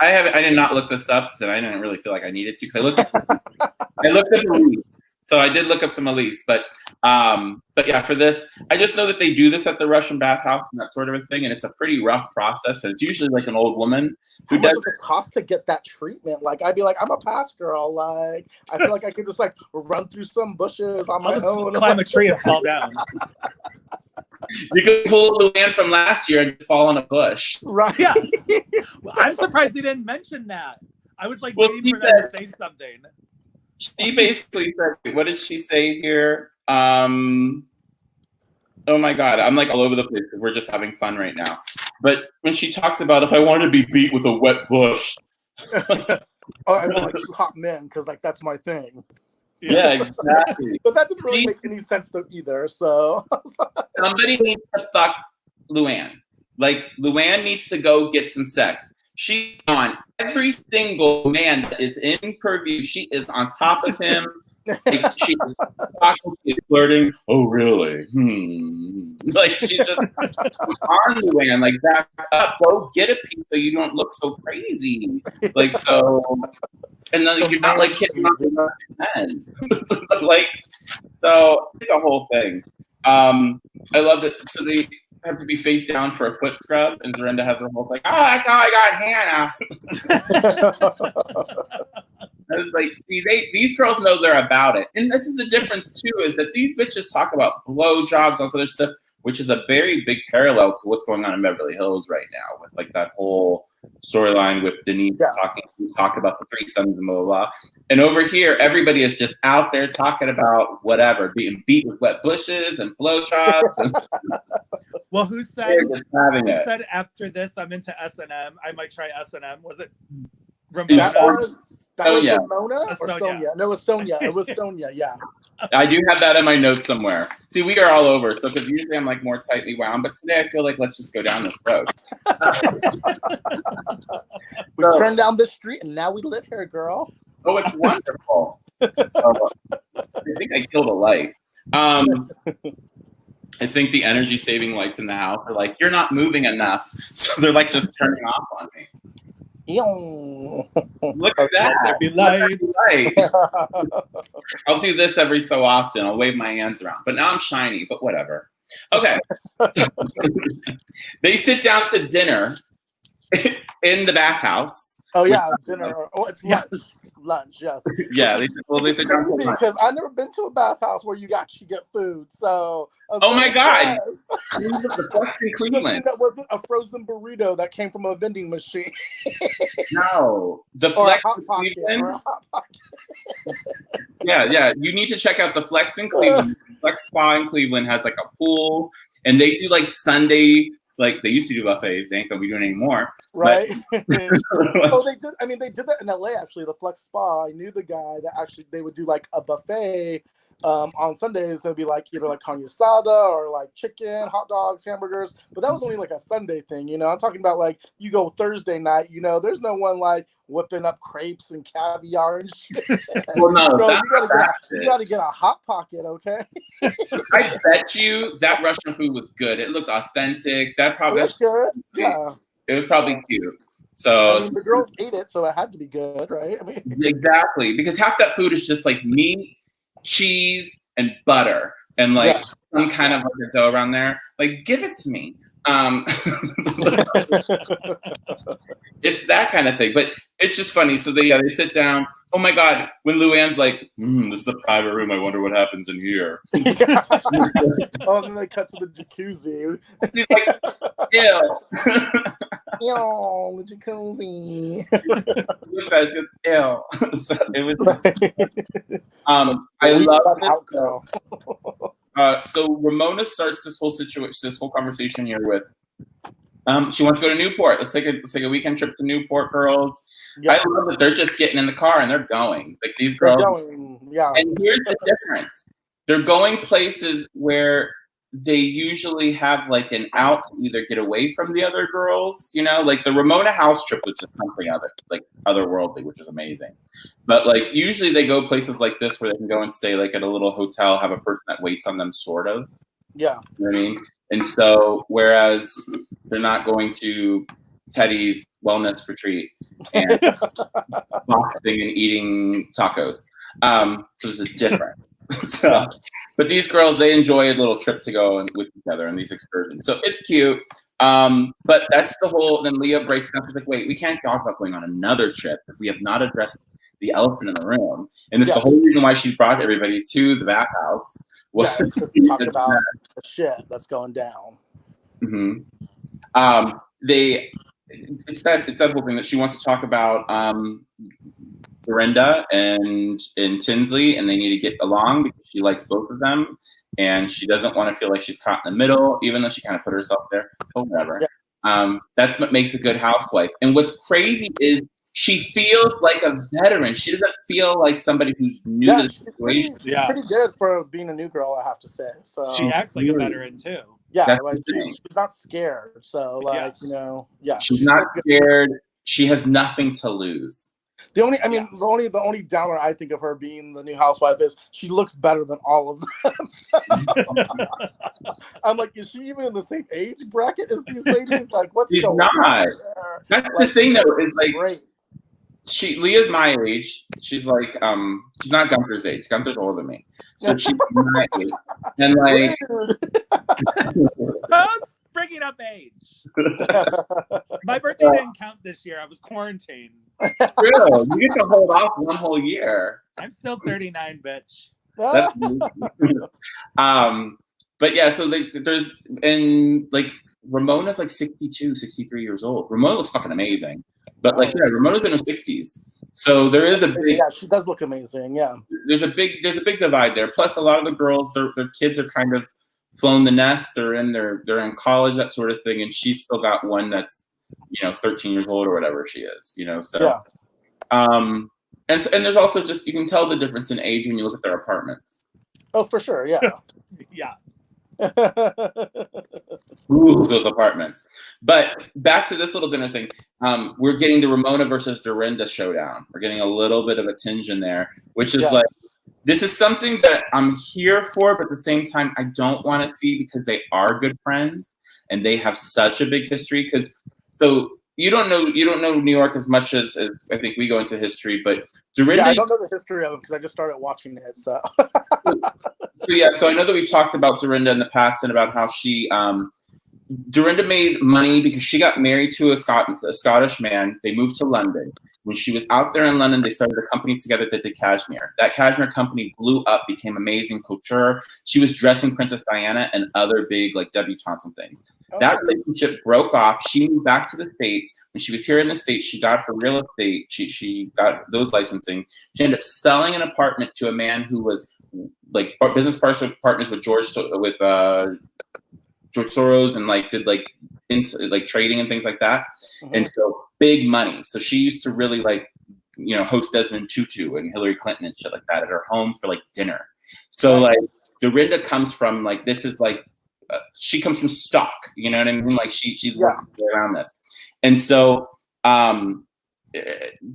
Speaker 1: I did not look this up, and I didn't really feel like I needed to because I looked at Elise. So I did look up some Elise, but yeah, for this, I just know that they do this at the Russian bathhouse and that sort of a thing, and it's a pretty rough process. And it's usually like an old woman who
Speaker 2: does. How much does it cost to get that treatment? Like, I'd be like, I'm a pass girl. Like, I feel like I could just like run through some bushes on my own,
Speaker 3: climb a tree and fall down.
Speaker 1: You could pull Luann from last year and fall in a bush.
Speaker 2: Right.
Speaker 3: Yeah. I'm surprised he didn't mention that. I was like waiting for them to say something.
Speaker 1: She basically said, what did she say here? Oh my God, I'm like all over the place because we're just having fun right now. But when she talks about if I wanted to be beat with a wet bush.
Speaker 2: I don't like two hot men because like that's my thing.
Speaker 1: Yeah, exactly.
Speaker 2: But that didn't really make any sense though either. So
Speaker 1: somebody needs to fuck Luann. Like Luann needs to go get some sex. She's on every single man that is in purview. She is on top of him. Like, she's talking, she's flirting. Oh, really? Like she's just on Luann. Like back up, go get a piece so you don't look so crazy. Like so, and then like, you're not like hitting on the head. Like so, it's a whole thing. I love it. So they have to be face down for a foot scrub, and Dorinda has her whole like, oh, that's how I got Hannah. I was like, see, these girls know they're about it. And this is the difference too, is that these bitches talk about blowjobs and all this other stuff, which is a very big parallel to what's going on in Beverly Hills right now, with like that whole storyline with Denise talking about the threesomes and blah, blah, blah. And over here, everybody is just out there talking about whatever, being beat with wet bushes and blowjobs.
Speaker 3: Well, who said after this I'm into S&M? I might try S&M. Was it Ramona?
Speaker 2: That was Ramona or Sonia? No, it was Sonia. It was Sonia, yeah.
Speaker 1: I do have that in my notes somewhere. See, we are all over. So, because usually I'm like more tightly wound, but today I feel like let's just go down this road.
Speaker 2: We turned down this street and now we live here, girl.
Speaker 1: Oh, it's wonderful. I think I killed a light. I think the energy saving lights in the house are like, you're not moving enough. So they're like just turning off on me. Look at that.
Speaker 3: There be lights.
Speaker 1: I'll do this every so often. I'll wave my hands around. But now I'm shiny, but whatever. Okay. They sit down to dinner in the bathhouse.
Speaker 2: Oh, yeah, dinner. Oh, it's lunch, yes.
Speaker 1: Yeah, they sit down to lunch.
Speaker 2: Because I've never been to a bathhouse where you actually get food. So,
Speaker 1: oh my God. The Flex in Cleveland.
Speaker 2: That wasn't a frozen burrito that came from a vending machine.
Speaker 1: No. The Flex in Cleveland. Yeah. You need to check out the Flex in Cleveland. Flex Spa in Cleveland has like a pool, and they do like Sunday. Like they used to do buffets, they ain't gonna be doing anymore.
Speaker 2: Right. Oh, they did. I mean, they did that in LA actually. The Flex Spa. I knew the guy that actually they would do like a buffet on Sundays. It'd be like either like carne asada or like chicken, hot dogs, hamburgers. But that was only like a Sunday thing, you know. I'm talking about like you go Thursday night. You know, there's no one like whipping up crepes and caviar and shit.
Speaker 1: Well, no,
Speaker 2: bro, you gotta get a hot pocket, okay?
Speaker 1: I bet you that Russian food was good. It looked authentic. That probably
Speaker 2: was good. Yeah,
Speaker 1: it was probably cute. So
Speaker 2: I mean, the girls ate it, so it had to be good, right? I mean,
Speaker 1: exactly, because half that food is just like meat, cheese, and butter, and like some kind of like a dough around there. Like, give it to me. It's that kind of thing, but it's just funny. So they sit down. Oh my God, when Luann's like, this is a private room. I wonder what happens in here.
Speaker 2: Oh, and then they cut to the jacuzzi.
Speaker 1: She's like, ew.
Speaker 2: Yo, the jacuzzi.
Speaker 1: That's just ew. So it was just, I love it. So Ramona starts this whole conversation here with, she wants to go to Newport. Let's take a weekend trip to Newport, girls. Yeah. I love that they're just getting in the car and they're going. Like these girls.
Speaker 2: Yeah.
Speaker 1: And here's the difference. They're going places where they usually have like an out to either get away from the other girls, you know, like the Ramona house trip was just something otherworldly, which is amazing. But like usually they go places like this where they can go and stay like at a little hotel, have a person that waits on them, sort of.
Speaker 2: Yeah.
Speaker 1: You know what I mean? And so whereas they're not going to Teddy's wellness retreat and boxing and eating tacos. So it's just different. So, but these girls, they enjoy a little trip to go and with each other and these excursions. So it's cute. But that's the whole, then Leah breaks up. She's like, wait, we can't talk about going on another trip if we have not addressed the elephant in the room. And it's the whole reason why she's brought everybody to the bathhouse.
Speaker 2: Yeah, talk about the shit that's going down.
Speaker 1: Mm-hmm. It's that whole thing that she wants to talk about Dorinda and Tinsley, and they need to get along because she likes both of them, and she doesn't want to feel like she's caught in the middle, even though she kind of put herself there. But whatever. Yeah. That's what makes a good housewife. And what's crazy is she feels like a veteran. She doesn't feel like somebody who's new to the situation.
Speaker 2: She's pretty good for being a new girl, I have to say. So
Speaker 3: she acts like a veteran too.
Speaker 2: Yeah, that's like she's not scared. So like you know,
Speaker 1: she's not scared. She has nothing to lose.
Speaker 2: The only downer I think of her being the new housewife is she looks better than all of them. I'm like, is she even in the same age bracket as these ladies? Like, what's
Speaker 1: she's
Speaker 2: going
Speaker 1: not.
Speaker 2: on?
Speaker 1: That's the thing, though, is like
Speaker 2: great.
Speaker 1: Leah's my age. She's like, she's not Gunther's age. Gunther's older than me, so she's my age. And like,
Speaker 3: who's bringing up age? My birthday didn't count this year. I was quarantined.
Speaker 1: True. You get to hold off one whole year.
Speaker 3: I'm still 39, bitch.
Speaker 1: That's but yeah, so there's and like Ramona's like 62, 63 years old. Ramona looks fucking amazing. But like Ramona's in her 60s. So there is a big
Speaker 2: she does look amazing,
Speaker 1: There's a big divide there. Plus a lot of the girls, their kids are kind of flown the nest. They're in college, that sort of thing, and she's still got one that's 13 years old or whatever she is, so and there's also just, you can tell the difference in age when you look at their apartments.
Speaker 2: Oh, for sure. Yeah.
Speaker 1: Ooh, those apartments. But back to this little dinner thing. We're getting the Ramona versus Dorinda showdown. We're getting a little bit of a tinge in there, which is like, this is something that I'm here for, but at the same time, I don't want to see because they are good friends and they have such a big history. So you don't know New York as much as I think we go into history, but Dorinda.
Speaker 2: Yeah, I don't know the history of it because I just started watching it. So.
Speaker 1: So I know that we've talked about Dorinda in the past and about how she Dorinda made money because she got married to a Scottish man. They moved to London. When she was out there in London, they started a company together that did cashmere. That cashmere company blew up, became amazing couture. She was dressing Princess Diana and other big like debutantes and things. Okay. That relationship broke off. She moved back to the States. When she was here in the States, she got her real estate. She got those licensing. She ended up selling an apartment to a man who was like business partners with George Soros and like did like trading and things like that. Mm-hmm. And so big money. So she used to really like, host Desmond Tutu and Hillary Clinton and shit like that at her home for like dinner. So like Dorinda comes from like, this is like, she comes from stock, you know what I mean? Like she's working around this. And so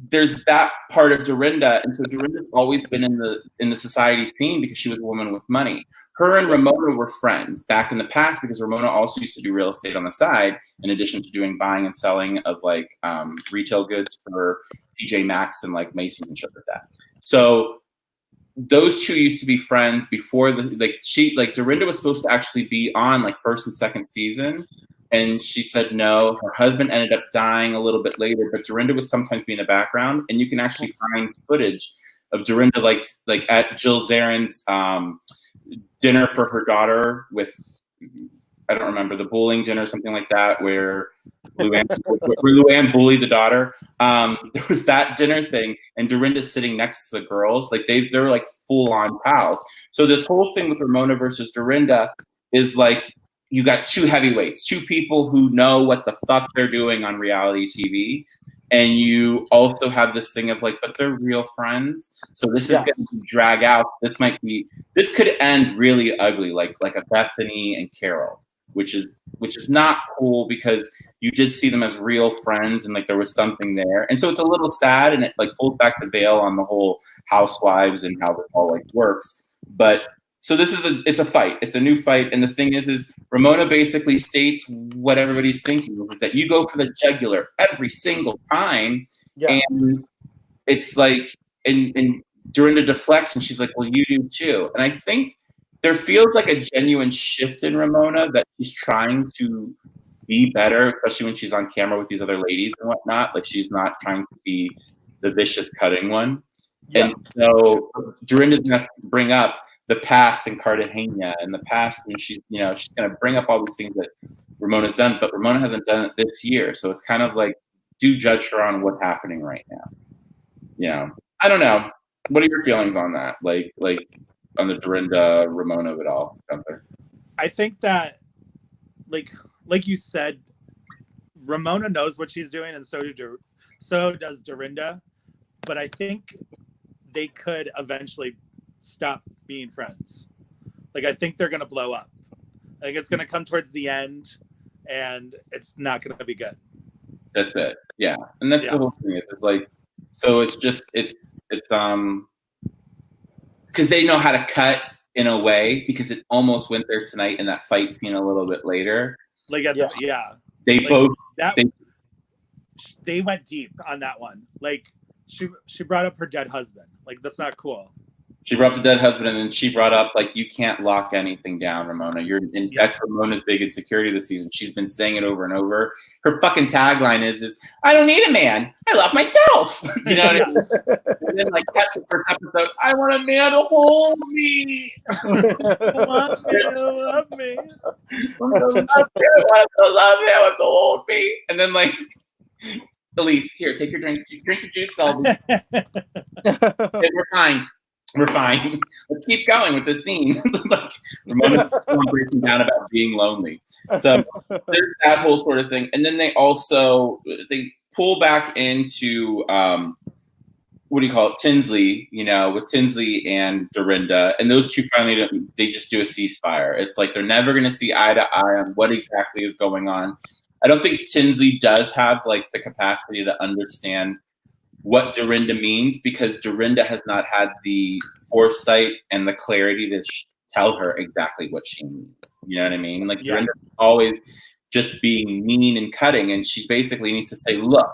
Speaker 1: there's that part of Dorinda. And so Dorinda's always been in the society scene because she was a woman with money. Her and Ramona were friends back in the past because Ramona also used to do real estate on the side, in addition to doing buying and selling of like retail goods for TJ Maxx and like Macy's and shit like that. So those two used to be friends before Dorinda was supposed to actually be on like first and second season. And she said no. Her husband ended up dying a little bit later, but Dorinda would sometimes be in the background, and you can actually find footage of Dorinda like at Jill Zarin's dinner for her daughter with, I don't remember, the bullying dinner or something like that, where Luann bullied the daughter. There was that dinner thing, and Dorinda's sitting next to the girls. Like they're like full on pals. So this whole thing with Ramona versus Dorinda is like, you got two heavyweights, two people who know what the fuck they're doing on reality TV. And you also have this thing of like, but they're real friends. So this is going to drag out. This could end really ugly, like a Bethany and Carol, which is not cool because you did see them as real friends and like there was something there. And so it's a little sad, and it like pulls back the veil on the whole housewives and how this all like works. But so it's a fight. It's a new fight. And the thing is Ramona basically states what everybody's thinking, is that you go for the jugular every single time. Yeah. And it's like, and Dorinda deflects and she's like, well, you do too. And I think there feels like a genuine shift in Ramona, that she's trying to be better, especially when she's on camera with these other ladies and whatnot. Like she's not trying to be the vicious cutting one. Yeah. And so Dorinda's going to bring up the past in Cartagena and the past, and she's going to bring up all these things that Ramona's done, but Ramona hasn't done it this year. So it's kind of like, do judge her on what's happening right now. I don't know. What are your feelings on that? Like on the Dorinda Ramona of it all, Gunther?
Speaker 3: I think that like you said, Ramona knows what she's doing, and so does Dorinda. But I think they could eventually stop being friends. Like I think they're gonna blow up. I think it's gonna come towards the end, and it's not gonna be good.
Speaker 1: That's it. Yeah, and that's the whole thing. It's like, so it's because they know how to cut in a way, because it almost went there tonight in that fight scene a little bit later.
Speaker 3: Like
Speaker 1: they
Speaker 3: like
Speaker 1: both
Speaker 3: they went deep on that one. Like she brought up her dead husband. Like that's not cool.
Speaker 1: She brought up the dead husband, and then she brought up, like, you can't lock anything down, Ramona. That's Ramona's big insecurity this season. She's been saying it over and over. Her fucking tagline is I don't need a man. I love myself. You know what I mean? And then, like, that's the first episode. I want a man to hold me.
Speaker 3: Love me.
Speaker 1: I want to love him. I want to hold me. And then, like, Elise, here, take your drink. Drink your juice, Selby. Okay, we're fine. We're fine. Let's keep going with this scene. Like, Ramona's breaking down about being lonely. So there's that whole sort of thing. And then they pull back into Tinsley, with Tinsley and Dorinda. And those two finally they just do a ceasefire. It's like they're never gonna see eye to eye on what exactly is going on. I don't think Tinsley does have like the capacity to understand what Dorinda means, because Dorinda has not had the foresight and the clarity to tell her exactly what she means. You know what I mean? Like Dorinda always just being mean and cutting. And she basically needs to say, look,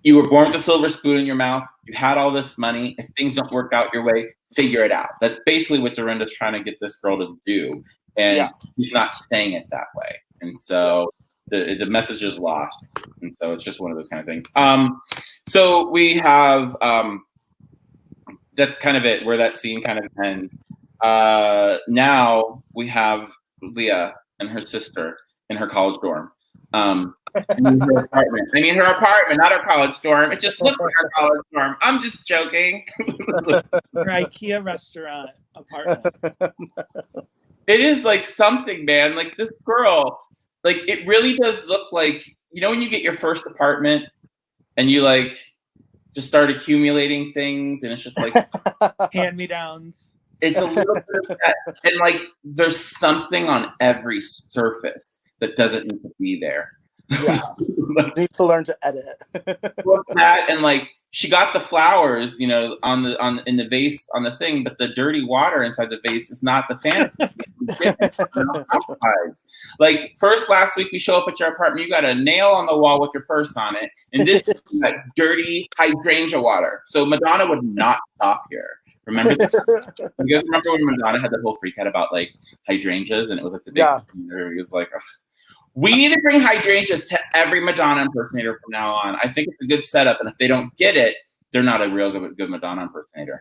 Speaker 1: you were born with a silver spoon in your mouth. You had all this money. If things don't work out your way, figure it out. That's basically what Dorinda's trying to get this girl to do. And she's not saying it that way. And so the message is lost. And so it's just one of those kind of things. So we have, that's kind of it, where that scene kind of ends. Now we have Leah and her sister in her college dorm. In her apartment. I mean, her apartment, not her college dorm. It just looks like her college dorm. I'm just joking.
Speaker 3: Her IKEA restaurant apartment.
Speaker 1: It is like something, man. Like this girl, like it really does look like, you know, when you get your first apartment and you like just start accumulating things and it's just like
Speaker 3: hand-me-downs.
Speaker 1: It's a little bit of that. And like there's something on every surface that doesn't need to be there.
Speaker 2: Yeah. Needs to learn to edit.
Speaker 1: That and like she got the flowers, you know, in the vase on the thing, but the dirty water inside the vase is not the fantasy. Like first last week we show up at your apartment, you got a nail on the wall with your purse on it, and this is like dirty hydrangea water. So Madonna would not stop here. Remember? You guys remember when Madonna had the whole freak out about like hydrangeas, and it was like the big he was like, ugh. We need to bring hydrangeas to every Madonna impersonator from now on. I think it's a good setup, and if they don't get it, they're not a real good Madonna impersonator.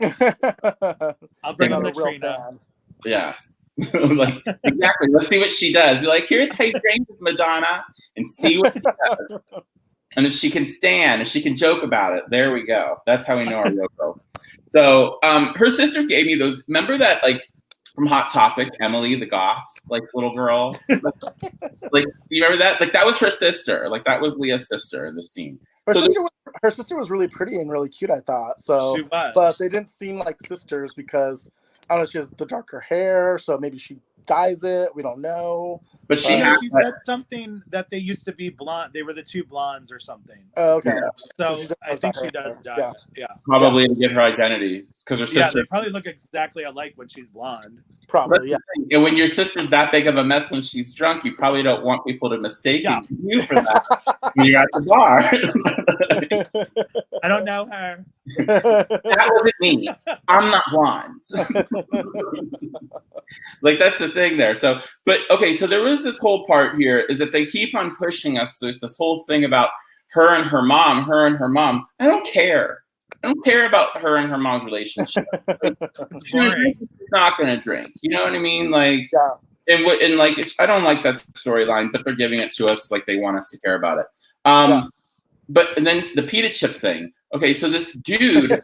Speaker 3: I'll bring on the trainer.
Speaker 1: Yes. Like exactly. Let's see what she does. Be like, here's hydrangeas, Madonna, and see what she does. And if she can stand, if she can joke about it, there we go. That's how we know our real girls. So her sister gave me those. Remember that like from Hot Topic, Emily the goth, like little girl. Like, do you remember that? Like that was her sister. Like that was Leah's sister in the scene.
Speaker 2: Her sister was really pretty and really cute, I thought. So,
Speaker 3: she was.
Speaker 2: But they didn't seem like sisters because I don't know. She has the darker hair, so maybe she dyes it. We don't know.
Speaker 1: But she
Speaker 3: said something that they used to be blonde. They were the two blondes or something.
Speaker 2: Oh, okay.
Speaker 3: Yeah. So I think she does dye. Yeah.
Speaker 1: Probably to get her identity because her sister.
Speaker 3: Yeah, they probably look exactly alike when she's blonde.
Speaker 2: Probably. Yeah.
Speaker 1: And when your sister's that big of a mess when she's drunk, you probably don't want people to mistake you for that when you're at the bar.
Speaker 3: I don't know her.
Speaker 1: That wasn't me. I'm not blonde. Like that's the thing there. So, but okay, so there was this whole part here is that they keep on pushing us with this whole thing about her and her mom, her and her mom. I don't care. I don't care about her and her mom's relationship. Like, she's not gonna drink. You know what I mean? Like, and like, I don't like that storyline, but they're giving it to us like they want us to care about it. But and then the pita chip thing. Okay, so this dude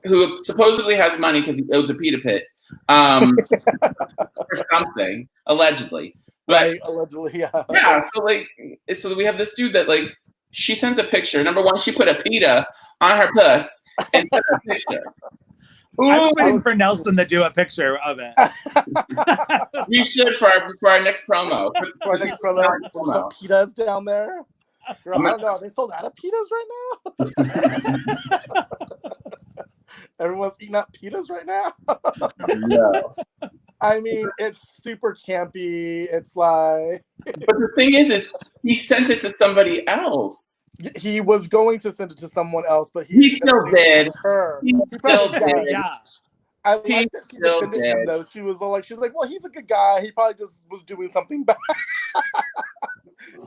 Speaker 1: who supposedly has money because he owes a pita pit, or something, allegedly. But
Speaker 2: allegedly,
Speaker 1: yeah. So we have this dude that like she sends a picture. Number one, she put a pita on her puss and sent a picture.
Speaker 3: I'm waiting for Nelson to do a picture of it.
Speaker 1: We should for our next promo.
Speaker 2: For our next promo, put pitas down there. Girl, I don't know. They sold out of pitas right now. Everyone's eating up pitas right now.
Speaker 1: No.
Speaker 2: I mean, it's super campy. It's like.
Speaker 1: But the thing is he sent it to somebody else.
Speaker 2: He was going to send it to someone else, but
Speaker 1: he still did.
Speaker 2: Her.
Speaker 1: He still did.
Speaker 2: Yeah. I like that she defended him though. She was like, well, he's a good guy. He probably just was doing something bad.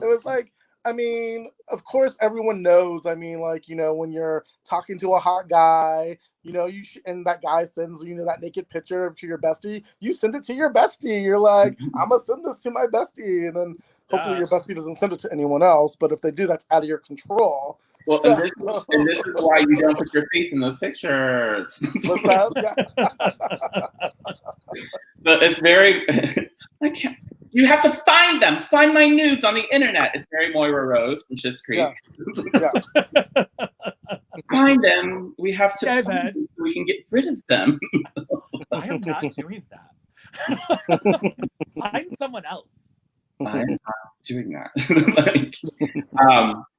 Speaker 2: It was like. I mean, of course, everyone knows. I mean, like, you know, when you're talking to a hot guy, you know, and that guy sends, you know, that naked picture to your bestie, you send it to your bestie. You're like, I'm going to send this to my bestie. And then hopefully your bestie doesn't send it to anyone else. But if they do, that's out of your control.
Speaker 1: Well, and this is why you don't put your face in those pictures.
Speaker 2: What's that?
Speaker 1: But it's very, I can't. You have to find them. Find my nudes on the internet. It's very Moira Rose from Schitt's Creek.
Speaker 2: Yeah.
Speaker 1: Find them. We have to find them so we can get rid of them.
Speaker 3: I am not doing that. Find someone else.
Speaker 1: I'm not doing that.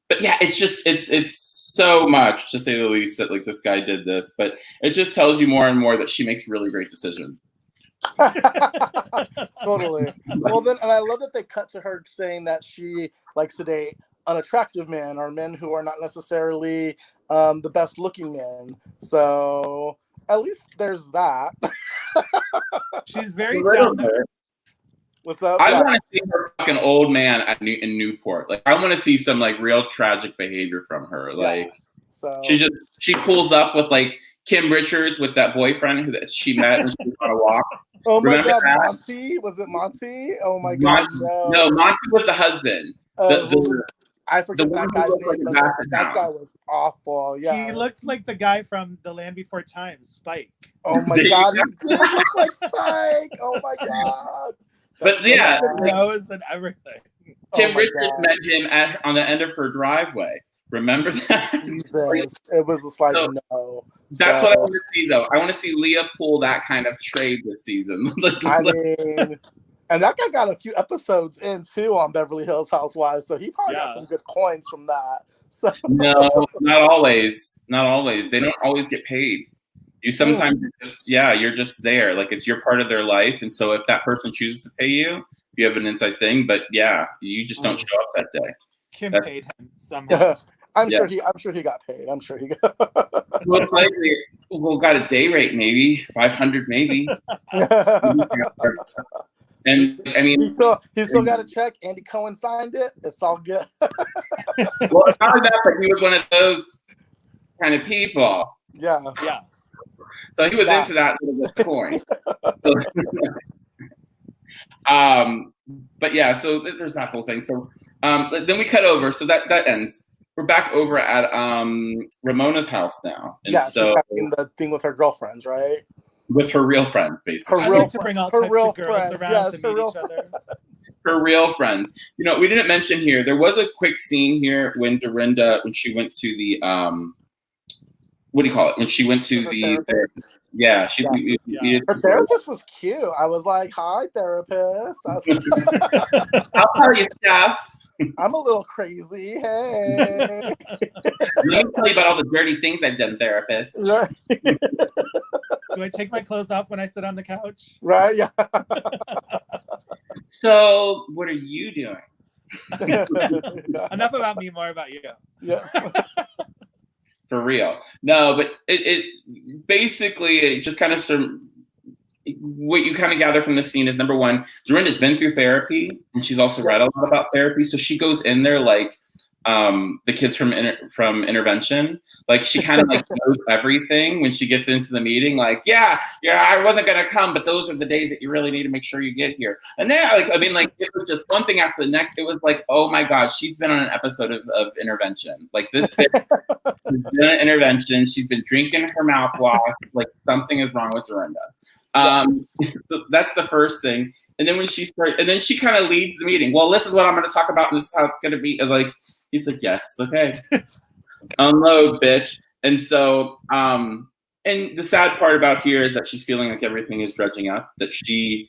Speaker 1: But yeah, it's so much, to say the least, that like this guy did this. But it just tells you more and more that she makes really great decisions.
Speaker 2: Totally. Well, then, and I love that they cut to her saying that she likes to date unattractive men or men who are not necessarily the best looking men. So at least there's that.
Speaker 3: She's very down there.
Speaker 2: What's up?
Speaker 1: I want to see her fucking old man in Newport. Like, I want to see some like real tragic behavior from her. Like,
Speaker 2: so
Speaker 1: she pulls up with like Kim Richards with that boyfriend who that she met and she was on a walk.
Speaker 2: Oh my
Speaker 1: Remember
Speaker 2: God,
Speaker 1: that?
Speaker 2: Monty? Was it Monty? Oh my God,
Speaker 1: no, Monty was the husband.
Speaker 2: I forget that guy's name, but that guy was awful. Yeah,
Speaker 3: he looked like the guy from The Land Before Time, Spike.
Speaker 2: Oh my God, he did look like Spike. Oh my God.
Speaker 1: But yeah,
Speaker 3: nose and everything.
Speaker 1: Kim Richards met him on the end of her driveway. Remember that?
Speaker 2: Jesus. It was just like, no.
Speaker 1: That's what I want to see, though. I want to see Leah pull that kind of trade this season.
Speaker 2: I mean, and that guy got a few episodes in, too, on Beverly Hills Housewives, so he probably got some good coins from that. So.
Speaker 1: No, not always. Not always. They don't always get paid. You sometimes you're just there. Like, it's your part of their life, and so if that person chooses to pay you, you have an inside thing, but you just don't show up that day.
Speaker 3: Kim paid him somehow.
Speaker 2: I'm sure he got paid. I'm sure he got.
Speaker 1: Most likely, got a day rate, maybe 500, maybe. And I mean,
Speaker 2: he still got a check. Andy Cohen signed it. It's all good.
Speaker 1: Well, it's not that, but he was one of those kind of people.
Speaker 2: Yeah.
Speaker 1: So he was into that little bit of coin. But yeah, so there's that whole thing. So then we cut over. So that ends. We're back over at Ramona's house now. And so
Speaker 2: she's having the thing with her girlfriends, right?
Speaker 1: With her real friends, basically.
Speaker 3: Her real friends.
Speaker 2: Yes, her real friends.
Speaker 1: Her real friends. You know, we didn't mention here, there was a quick scene here when Dorinda, when she went to the, what do you call it? When she went to the therapist. Yeah.
Speaker 2: Her therapist was cute. I was like, hi, therapist. I was like,
Speaker 1: I'll tell you stuff.
Speaker 2: I'm a little crazy. Hey.
Speaker 1: Let me tell you about all the dirty things I've done, therapist.
Speaker 2: Right.
Speaker 3: Do I take my clothes off when I sit on the couch?
Speaker 2: Right, yeah.
Speaker 1: So, what are you doing?
Speaker 3: Enough about me, more about you.
Speaker 2: Yes.
Speaker 1: For real. No, but it basically, it just kind of what you kind of gather from this scene is, number one, Dorinda's been through therapy, and she's also read a lot about therapy. So she goes in there like the kids from intervention. Like, she kind of like knows everything when she gets into the meeting. Like, yeah, I wasn't gonna come, but those are the days that you really need to make sure you get here. And then, it was just one thing after the next. It was like, oh my God, she's been on an episode of intervention. Like, this bitch has been an intervention. She's been drinking her mouthwash. Like, something is wrong with Dorinda. So that's the first thing. And then she kind of leads the meeting. Well, this is what I'm going to talk about, and this is how it's going to be. Like, he's like, yes, okay. Unload, bitch. And so, and the sad part about here is that she's feeling like everything is dredging up, that the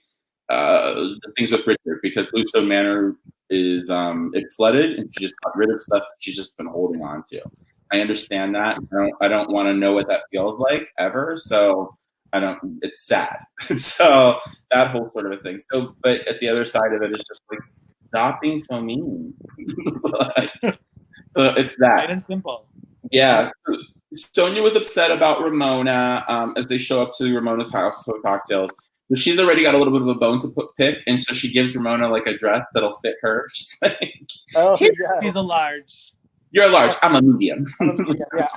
Speaker 1: things with Richard, because Bluestone Manor is, it flooded, and she just got rid of stuff that she's just been holding on to. I understand that. I don't want to know what that feels like ever. So it's sad. So that whole sort of a thing. So, but at the other side of it is just like, stop being so mean. So it's that.
Speaker 3: Right and simple.
Speaker 1: Yeah. Sonia was upset about Ramona as they show up to Ramona's house for cocktails. So she's already got a little bit of a bone to pick, and so she gives Ramona like a dress that'll fit her. She's like,
Speaker 2: oh, yeah.
Speaker 3: She's a large.
Speaker 1: You're a large. I'm a medium.
Speaker 2: Yeah.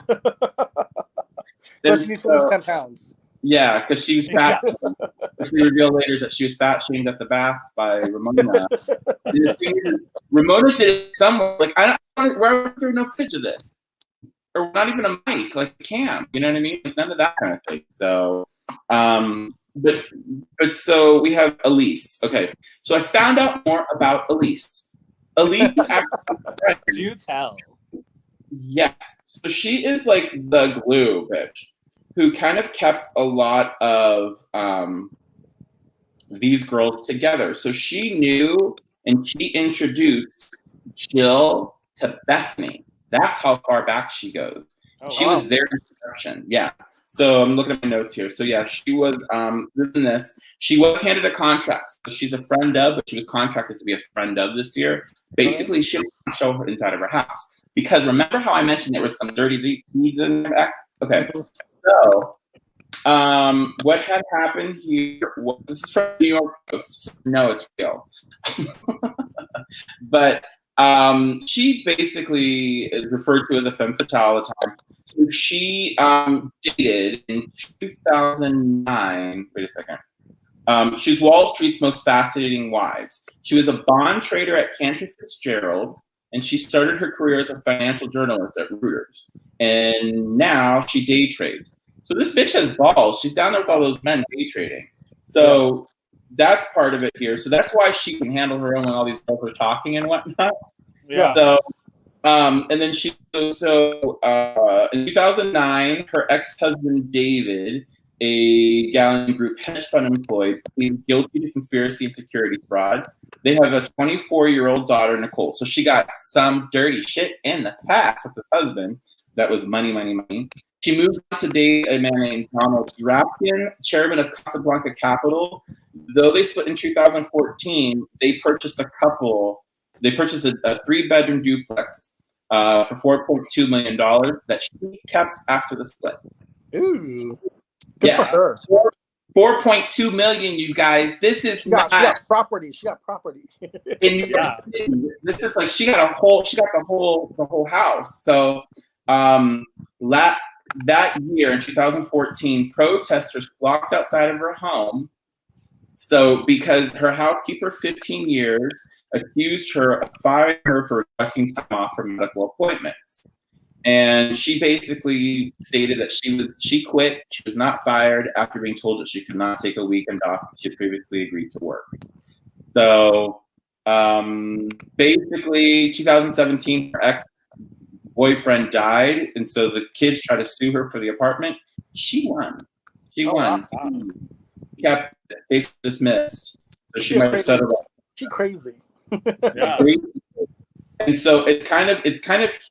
Speaker 2: But she needs to lose 10 pounds.
Speaker 1: Yeah, because she was fat. She revealed later that she was fat shamed at the bath by Ramona. Ramona did it somewhere. Like, where was there no footage of this? Or not even a mic, like a cam. You know what I mean? None of that kind of thing. So, but so we have Elise. Okay, so I found out more about Elise. Elise actually.
Speaker 3: Do tell.
Speaker 1: Yes. So she is like the glue, bitch, who kind of kept a lot of these girls together. So she knew, and she introduced Jill to Bethany. That's how far back she goes. Oh, she was their introduction. Yeah. So I'm looking at my notes here. So yeah, she was in this. She was handed a contract. So she's a friend of, but she was contracted to be a friend of this year. Basically, she didn't show her inside of her house because remember how I mentioned there was some dirty deeds in the back? Okay, so what had happened here was, this is from New York Post. So no, it's real. But she basically is referred to as a femme fatale all the time. So she dated in 2009. Wait a second. She's Wall Street's most fascinating wives. She was a bond trader at Cantor Fitzgerald, and she started her career as a financial journalist at Reuters. And now she day trades. So this bitch has balls. She's down there with all those men day trading. So that's part of it here. So that's why she can handle her own when all these people are talking and whatnot.
Speaker 3: Yeah.
Speaker 1: So, and then in 2009, her ex-husband David, a Galleon Group hedge fund employee, pleaded guilty to conspiracy and security fraud. They have a 24-year-old daughter, Nicole. So she got some dirty shit in the past with this husband. That was money, money, money. She moved on to date a man named Donald Drapkin, chairman of Casablanca Capital. Though they split in 2014, they purchased a 3-bedroom duplex for $4.2 million that she kept after the split.
Speaker 2: Ooh, good for her.
Speaker 1: 4.2 million, you guys. This is
Speaker 2: she got property. She got property.
Speaker 1: In New York City. This is like she got the whole house. So that year in 2014, protesters flocked outside of her home. So because her housekeeper, 15 years, accused her of firing her for requesting time off from medical appointments. And she basically stated that she quit. She was not fired after being told that she could not take a weekend off. She had previously agreed to work. So basically 2017, her ex-boyfriend died. And so the kids tried to sue her for the apartment. She won. Wow. Kept case dismissed. So she might have settled up.
Speaker 2: She crazy.
Speaker 1: Yeah. And so it's kind of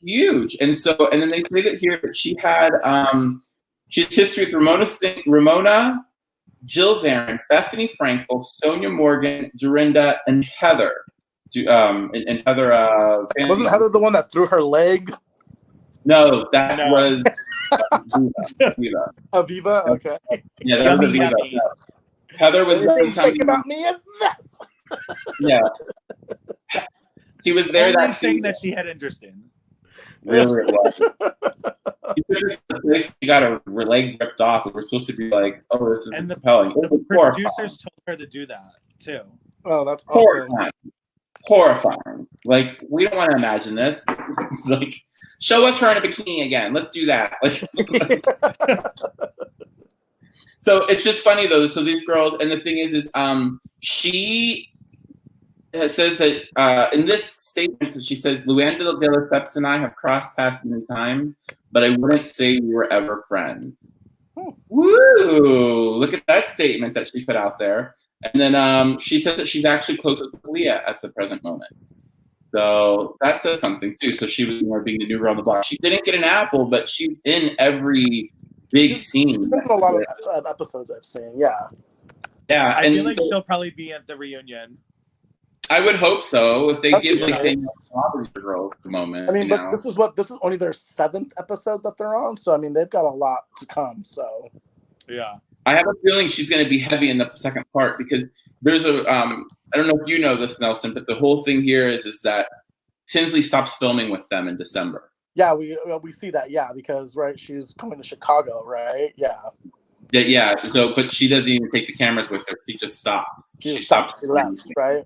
Speaker 1: huge. And then they say that here that she had she has history with Ramona, Jill Zarin, Bethany Frankel, Sonia Morgan, Dorinda, and Heather. And Heather
Speaker 2: wasn't Heather the one that threw her leg?
Speaker 1: No, that was Aviva.
Speaker 2: Aviva, okay.
Speaker 1: Yeah, that was Aviva. Heather was
Speaker 2: the thing about me is this.
Speaker 1: Yeah. She was there.
Speaker 3: That thing that she had interest in.
Speaker 1: Really, it was. She got her leg ripped off. We were supposed to be like, "Oh, this is compelling."
Speaker 3: The producers told her to do that too.
Speaker 2: Oh, that's awesome.
Speaker 1: Horrifying. Like, we don't want to imagine this. Like, show us her in a bikini again. Let's do that. Like, so it's just funny though. So these girls, and the thing is she says that in this statement that she says, Luanda de Lesseps and I have crossed paths in time, but I wouldn't say we were ever friends. Woo! Look at that statement that she put out there. And then she says that she's actually close with Leah at the present moment. So that says something too. So she was more being the new girl on the block. She didn't get an apple, but she's in every big scene.
Speaker 2: She's been in a lot of episodes I've seen. Yeah.
Speaker 1: Yeah,
Speaker 3: I feel like she'll probably be at the reunion.
Speaker 1: I would hope so. If they give like Danielle Roberts the girls at the moment.
Speaker 2: I mean, but this is only their 7th episode that they're on, so I mean they've got a lot to come. So
Speaker 3: yeah,
Speaker 1: I have a feeling she's going to be heavy in the second part because there's a I don't know if you know this, Nelson, but the whole thing here is that Tinsley stops filming with them in December.
Speaker 2: Yeah, we see that. Yeah, because she's coming to Chicago, right? Yeah.
Speaker 1: Yeah. So, but she doesn't even take the cameras with her. She just stops. She stops.
Speaker 2: She left, right?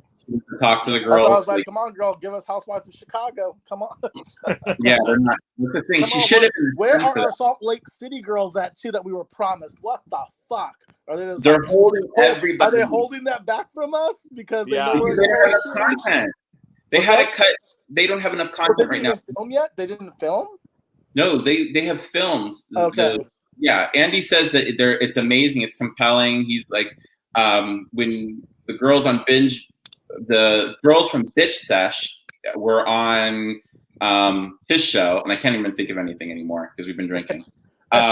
Speaker 1: Talk to the girls.
Speaker 2: I was like, "Come on, girl, give us Housewives of Chicago. Come on."
Speaker 1: Yeah, they're not. That's the thing. She should have.
Speaker 2: Where are our Salt Lake City girls at too that we were promised? What the fuck? Are they?
Speaker 1: They're holding everybody.
Speaker 2: Are they holding that back from us because they know
Speaker 1: they don't have enough content? They had to cut. They don't have enough content right now.
Speaker 2: Film yet? They didn't film.
Speaker 1: No, they have filmed.
Speaker 2: Okay.
Speaker 1: Yeah, Andy says that it's amazing. It's compelling. He's like, when the girls on Binge. The girls from Bitch Sesh were on his show, and I can't even think of anything anymore because we've been drinking.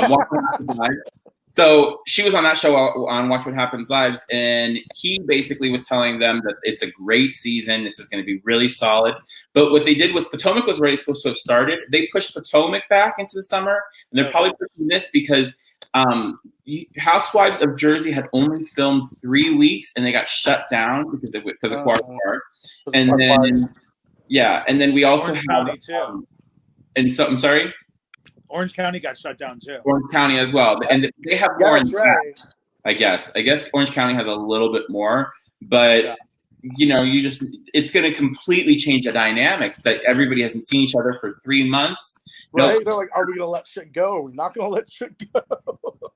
Speaker 1: Watch What Happens Live. So she was on that show on Watch What Happens Live, and he basically was telling them that it's a great season. This is going to be really solid. But what they did was Potomac was already supposed to have started. They pushed Potomac back into the summer, and they're probably pushing this because Housewives of Jersey had only filmed 3 weeks, and they got shut down because of Quark. And then we also
Speaker 3: Orange
Speaker 1: have
Speaker 3: County too.
Speaker 1: And so I'm sorry.
Speaker 3: Orange County got shut down too.
Speaker 1: Orange County as well, and they have more. I guess Orange County has a little bit more, but it's going to completely change the dynamics that everybody hasn't seen each other for 3 months.
Speaker 2: Right? They're like, are we going to let shit go? Are we not going to let shit go?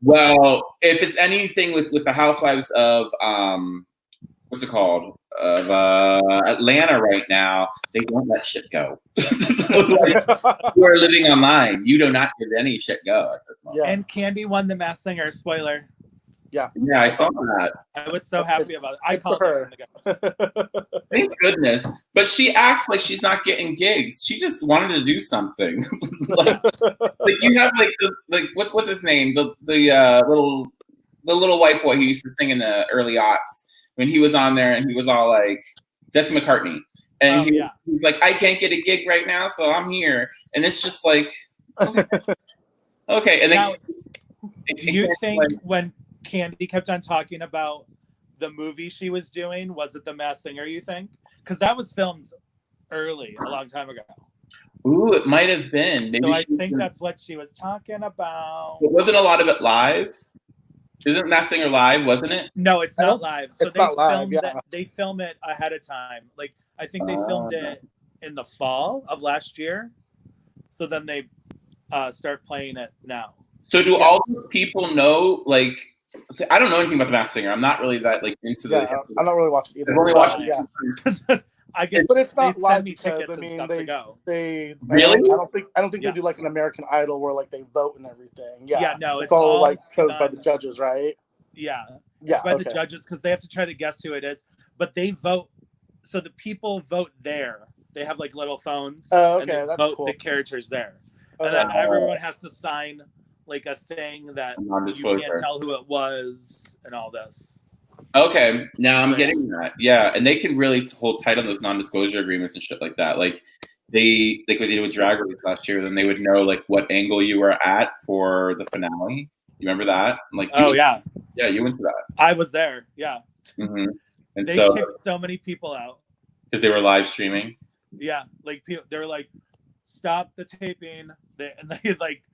Speaker 1: Well, if it's anything with the Housewives of what's it called? Of Atlanta right now, they don't let shit go. You are living online. You do not give any shit go at this moment.
Speaker 3: Yeah. And Candy won the Masked Singer. Spoiler.
Speaker 2: Yeah,
Speaker 1: I saw that.
Speaker 3: I was so happy about it. I called her.
Speaker 1: Thank goodness. But she acts like she's not getting gigs. She just wanted to do something. like you have what's his name? The little white boy who used to sing in the early aughts when he was on there, and he was all like Jesse McCartney, and he's like, I can't get a gig right now, so I'm here, and it's just like, okay. And then,
Speaker 3: do you think when Candy kept on talking about the movie she was doing, was it The Masked Singer, you think? Because that was filmed early, a long time ago.
Speaker 1: Ooh, it might have been. Maybe
Speaker 3: so I think that's what she was talking about.
Speaker 1: It wasn't a lot of it live. Isn't Masked Singer live, wasn't it?
Speaker 3: No, it's not live. So
Speaker 2: it's not live,
Speaker 3: they film it ahead of time. Like, I think they filmed it in the fall of last year. So then they start playing it now.
Speaker 1: So do all the people know, like, I don't know anything about The Masked Singer. I'm not really that into the.
Speaker 2: I'm not really watching either.
Speaker 1: I've only watched it.
Speaker 2: But it's not live because they
Speaker 1: really.
Speaker 2: I don't think they do like an American Idol where like they vote and everything. Yeah,
Speaker 3: no,
Speaker 2: it's all like chosen by the judges, right?
Speaker 3: Yeah,
Speaker 2: by
Speaker 3: the judges because they have to try to guess who it is. But they vote, so the people vote there. They have like little phones.
Speaker 2: Oh, okay,
Speaker 3: and they
Speaker 2: that's
Speaker 3: vote
Speaker 2: cool.
Speaker 3: the characters there, and then everyone has to sign like a thing that you can't tell who it was and all this.
Speaker 1: Okay, now I'm getting that. Yeah, and they can really hold tight on those non-disclosure agreements and shit like that. Like they what they did with Drag Race last year, then they would know like what angle you were at for the finale. You remember that? Like, yeah, you went to that.
Speaker 3: I was there. Yeah.
Speaker 1: Mm-hmm. And
Speaker 3: they kicked so many people out
Speaker 1: because they were live streaming.
Speaker 3: Yeah, like they were like, stop the taping, and they like.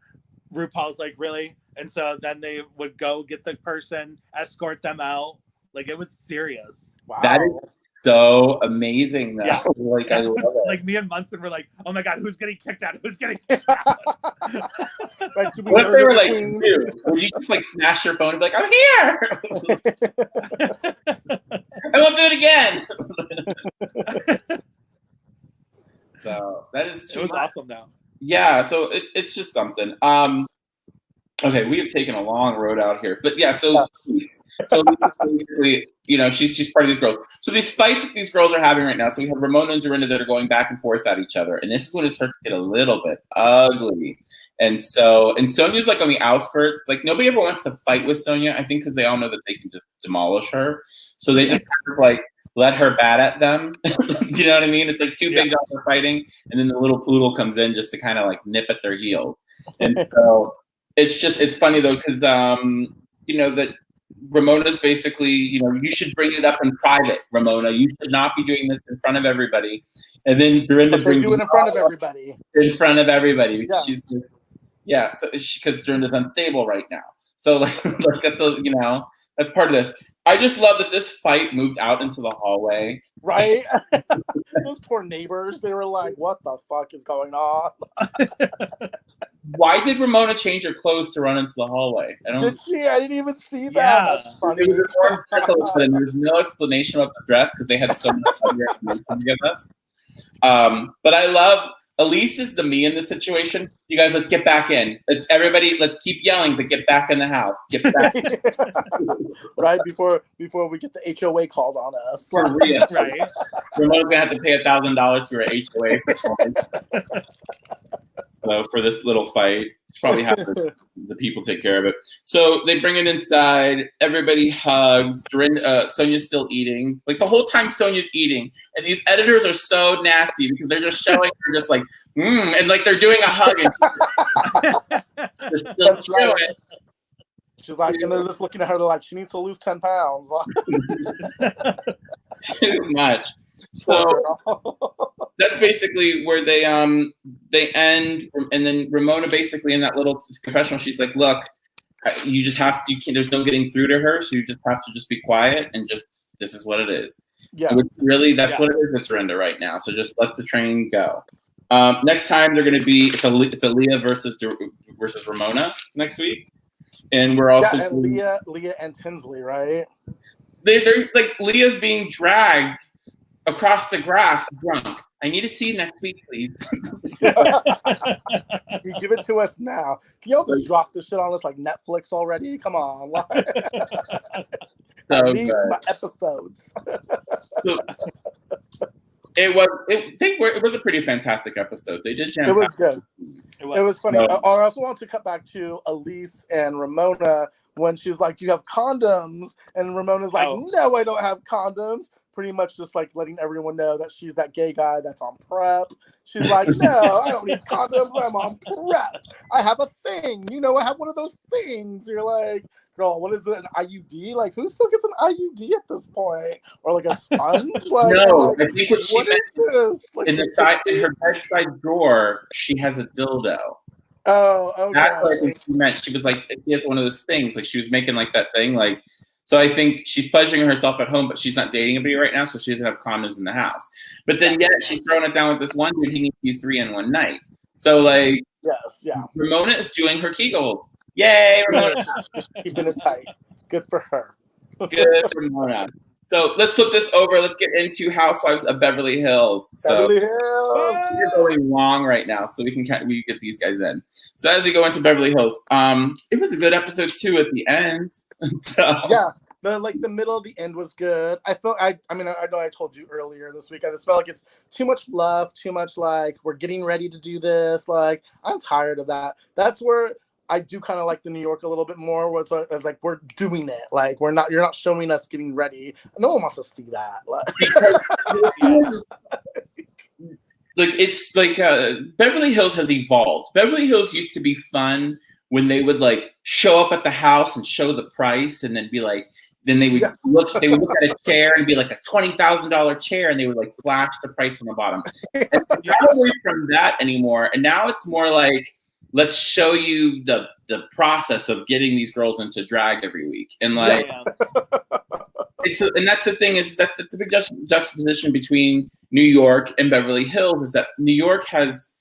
Speaker 3: RuPaul's like, really? And so then they would go get the person, escort them out. Like, it was serious.
Speaker 2: Wow.
Speaker 1: That is so amazing, though.
Speaker 3: Yeah.
Speaker 1: Like, I love it.
Speaker 3: Like, me and Munson were like, oh my God, who's getting kicked out? Who's getting kicked out?
Speaker 1: What if they were like, dude, would you just like smash your phone and be like, I'm here? I won't do it again. So that is.
Speaker 3: It was awesome now.
Speaker 1: Yeah, so it's just something. Okay, we have taken a long road out here, but yeah. So basically, she's part of these girls. So these fights that these girls are having right now. So we have Ramona and Dorinda that are going back and forth at each other, and this is when it starts to get a little bit ugly. And Sonya's like on the outskirts. Like nobody ever wants to fight with Sonya. I think because they all know that they can just demolish her. So they just kind of like let her bat at them. You know what I mean? It's like two big dogs are fighting, and then the little poodle comes in just to kind of like nip at their heels. And so it's funny though, because that Ramona's basically, you should bring it up in private, Ramona. You should not be doing this in front of everybody. And then Dorinda brings it
Speaker 2: in front of everybody.
Speaker 1: In front of everybody. Yeah. So because Dorinda's unstable right now. So like that's that's part of this. I just love that this fight moved out into the hallway.
Speaker 2: Right? Those poor neighbors, they were like, what the fuck is going on?
Speaker 1: Why did Ramona change her clothes to run into the hallway?
Speaker 2: Did she? I didn't even see that.
Speaker 3: Yeah.
Speaker 2: That's funny.
Speaker 1: There's no explanation about the dress because they had so much other information to give us. But I love Elise is the me in this situation. You guys, let's get back in. Let's keep yelling, but get back in the house. Get back in.
Speaker 2: Right before we get the HOA called on us.
Speaker 1: For real.
Speaker 3: Right.
Speaker 1: Ramona's gonna have to pay $1,000 to her HOA. So for this little fight, probably have the people take care of it. So they bring it inside. Everybody hugs. Sonia's still eating. Like the whole time, Sonia's eating, and these editors are so nasty because they're just showing her just like, and like they're doing a hug. And they're still chewing.
Speaker 2: She's like, and they're just looking at her. They're like, she needs to lose 10 pounds.
Speaker 1: Too much. So that's basically where they end, and then Ramona basically in that little confessional, she's like, "Look, you just have to. There's no getting through to her, so you just have to just be quiet and just this is what it is." Yeah, really, that's what it is with Dorinda right now. So just let the train go. Next time they're going to be it's a Leah versus Ramona next week, and we're also
Speaker 2: and Leah and Tinsley, right?
Speaker 1: They're like Leah's being dragged across the grass drunk. I need to see next week, please.
Speaker 2: You give it to us now. Can y'all just drop this shit on us like Netflix already? Come on.
Speaker 1: So
Speaker 2: I need my episodes.
Speaker 1: So, it was a pretty fantastic episode. They did jam.
Speaker 2: It was good. It was funny. I also want to cut back to Elise and Ramona when she was like, "Do you have condoms?" And Ramona's like, "No, I don't have condoms." Pretty much just like letting everyone know that she's that gay guy that's on PrEP. She's like, "No, I don't need condoms. I'm on PrEP. I have a thing. I have one of those things." You're like, "Girl, what is it? An IUD? Like, who still gets an IUD at this point? Or like a sponge?" Like,
Speaker 1: no, I think what she meant
Speaker 2: is like
Speaker 1: in her bedside drawer, she has a dildo.
Speaker 2: Oh, okay.
Speaker 1: That's what I think she meant. She was like, he has one of those things. Like she was making like that thing. Like, so I think she's pleasuring herself at home, but she's not dating anybody right now, so she doesn't have condoms in the house. But then yet she's throwing it down with this one dude. He needs to use 3 in one night. So like,
Speaker 2: yes, yeah.
Speaker 1: Ramona is doing her Kegel. Yay, Ramona!
Speaker 2: Just keeping it tight. Good for her.
Speaker 1: Good for Ramona. So let's flip this over. Let's get into Housewives of Beverly Hills.
Speaker 2: Beverly Hills.
Speaker 1: You're going long right now, so we get these guys in. So as we go into Beverly Hills, it was a good episode too at the end. So.
Speaker 2: Yeah, the middle of the end was good. I know I told you earlier this week. I just felt like it's too much fluff, too much like we're getting ready to do this. Like I'm tired of that. That's where I do kind of like the New York a little bit more, where it's like we're doing it. Like you're not showing us getting ready. No one wants to see that.
Speaker 1: Like it's like Beverly Hills has evolved. Beverly Hills used to be fun when they would like show up at the house and show the price, and then be like, then they would look at a chair and be like a $20,000 chair, and they would like flash the price on the bottom. And it's not away from that anymore, and now it's more like, let's show you the process of getting these girls into drag every week, and like, and that's the thing is that's a big juxtaposition between New York and Beverly Hills is that New York has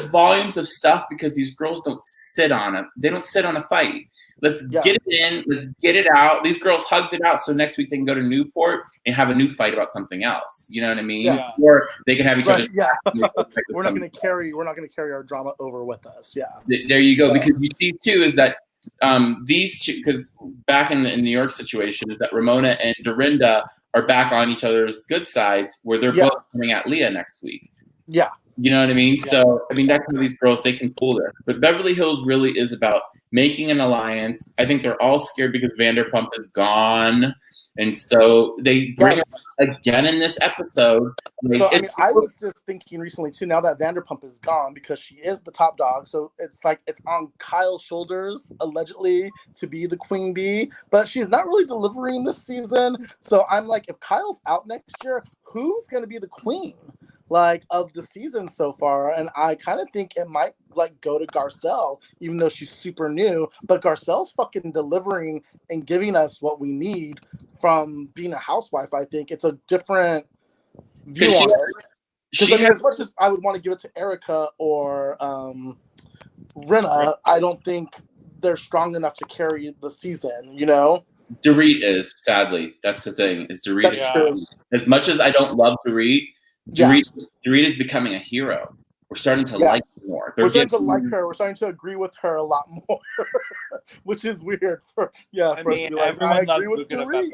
Speaker 1: volumes of stuff because these girls don't sit on it. They don't sit on a fight. Let's get it in. Let's get it out. These girls hugged it out, so next week they can go to Newport and have a new fight about something else. You know what I mean? Yeah. Or they can have each other.
Speaker 2: Yeah. We're not going to carry our drama over with us. Yeah.
Speaker 1: There you go. Because you see too is that these two, because back in the New York situation is that Ramona and Dorinda are back on each other's good sides, where they're both coming at Leah next week.
Speaker 2: Yeah.
Speaker 1: You know what I mean? Yeah. So, I mean, that's where these girls, they can pull this. But Beverly Hills really is about making an alliance. I think they're all scared because Vanderpump is gone. And so they bring it again in this episode.
Speaker 2: Like, I was just thinking recently, too, now that Vanderpump is gone, because she is the top dog. So it's like it's on Kyle's shoulders, allegedly, to be the queen bee. But she's not really delivering this season. So I'm like, if Kyle's out next year, who's going to be the queen? Like of the season so far, and I kind of think it might like go to Garcelle, even though she's super new. But Garcelle's fucking delivering and giving us what we need from being a housewife. I think it's a different view on it. Because as much as I would want to give it to Erica or Rinna, I don't think they're strong enough to carry the season. You know,
Speaker 1: Dorit is, sadly, that's the thing. Is Dorit as much as I don't love Dorit. Dorit is becoming a hero. We're starting to like her more.
Speaker 2: We're starting to like her. We're starting to agree with her a lot more, which is weird.
Speaker 3: Everyone loves Dorit.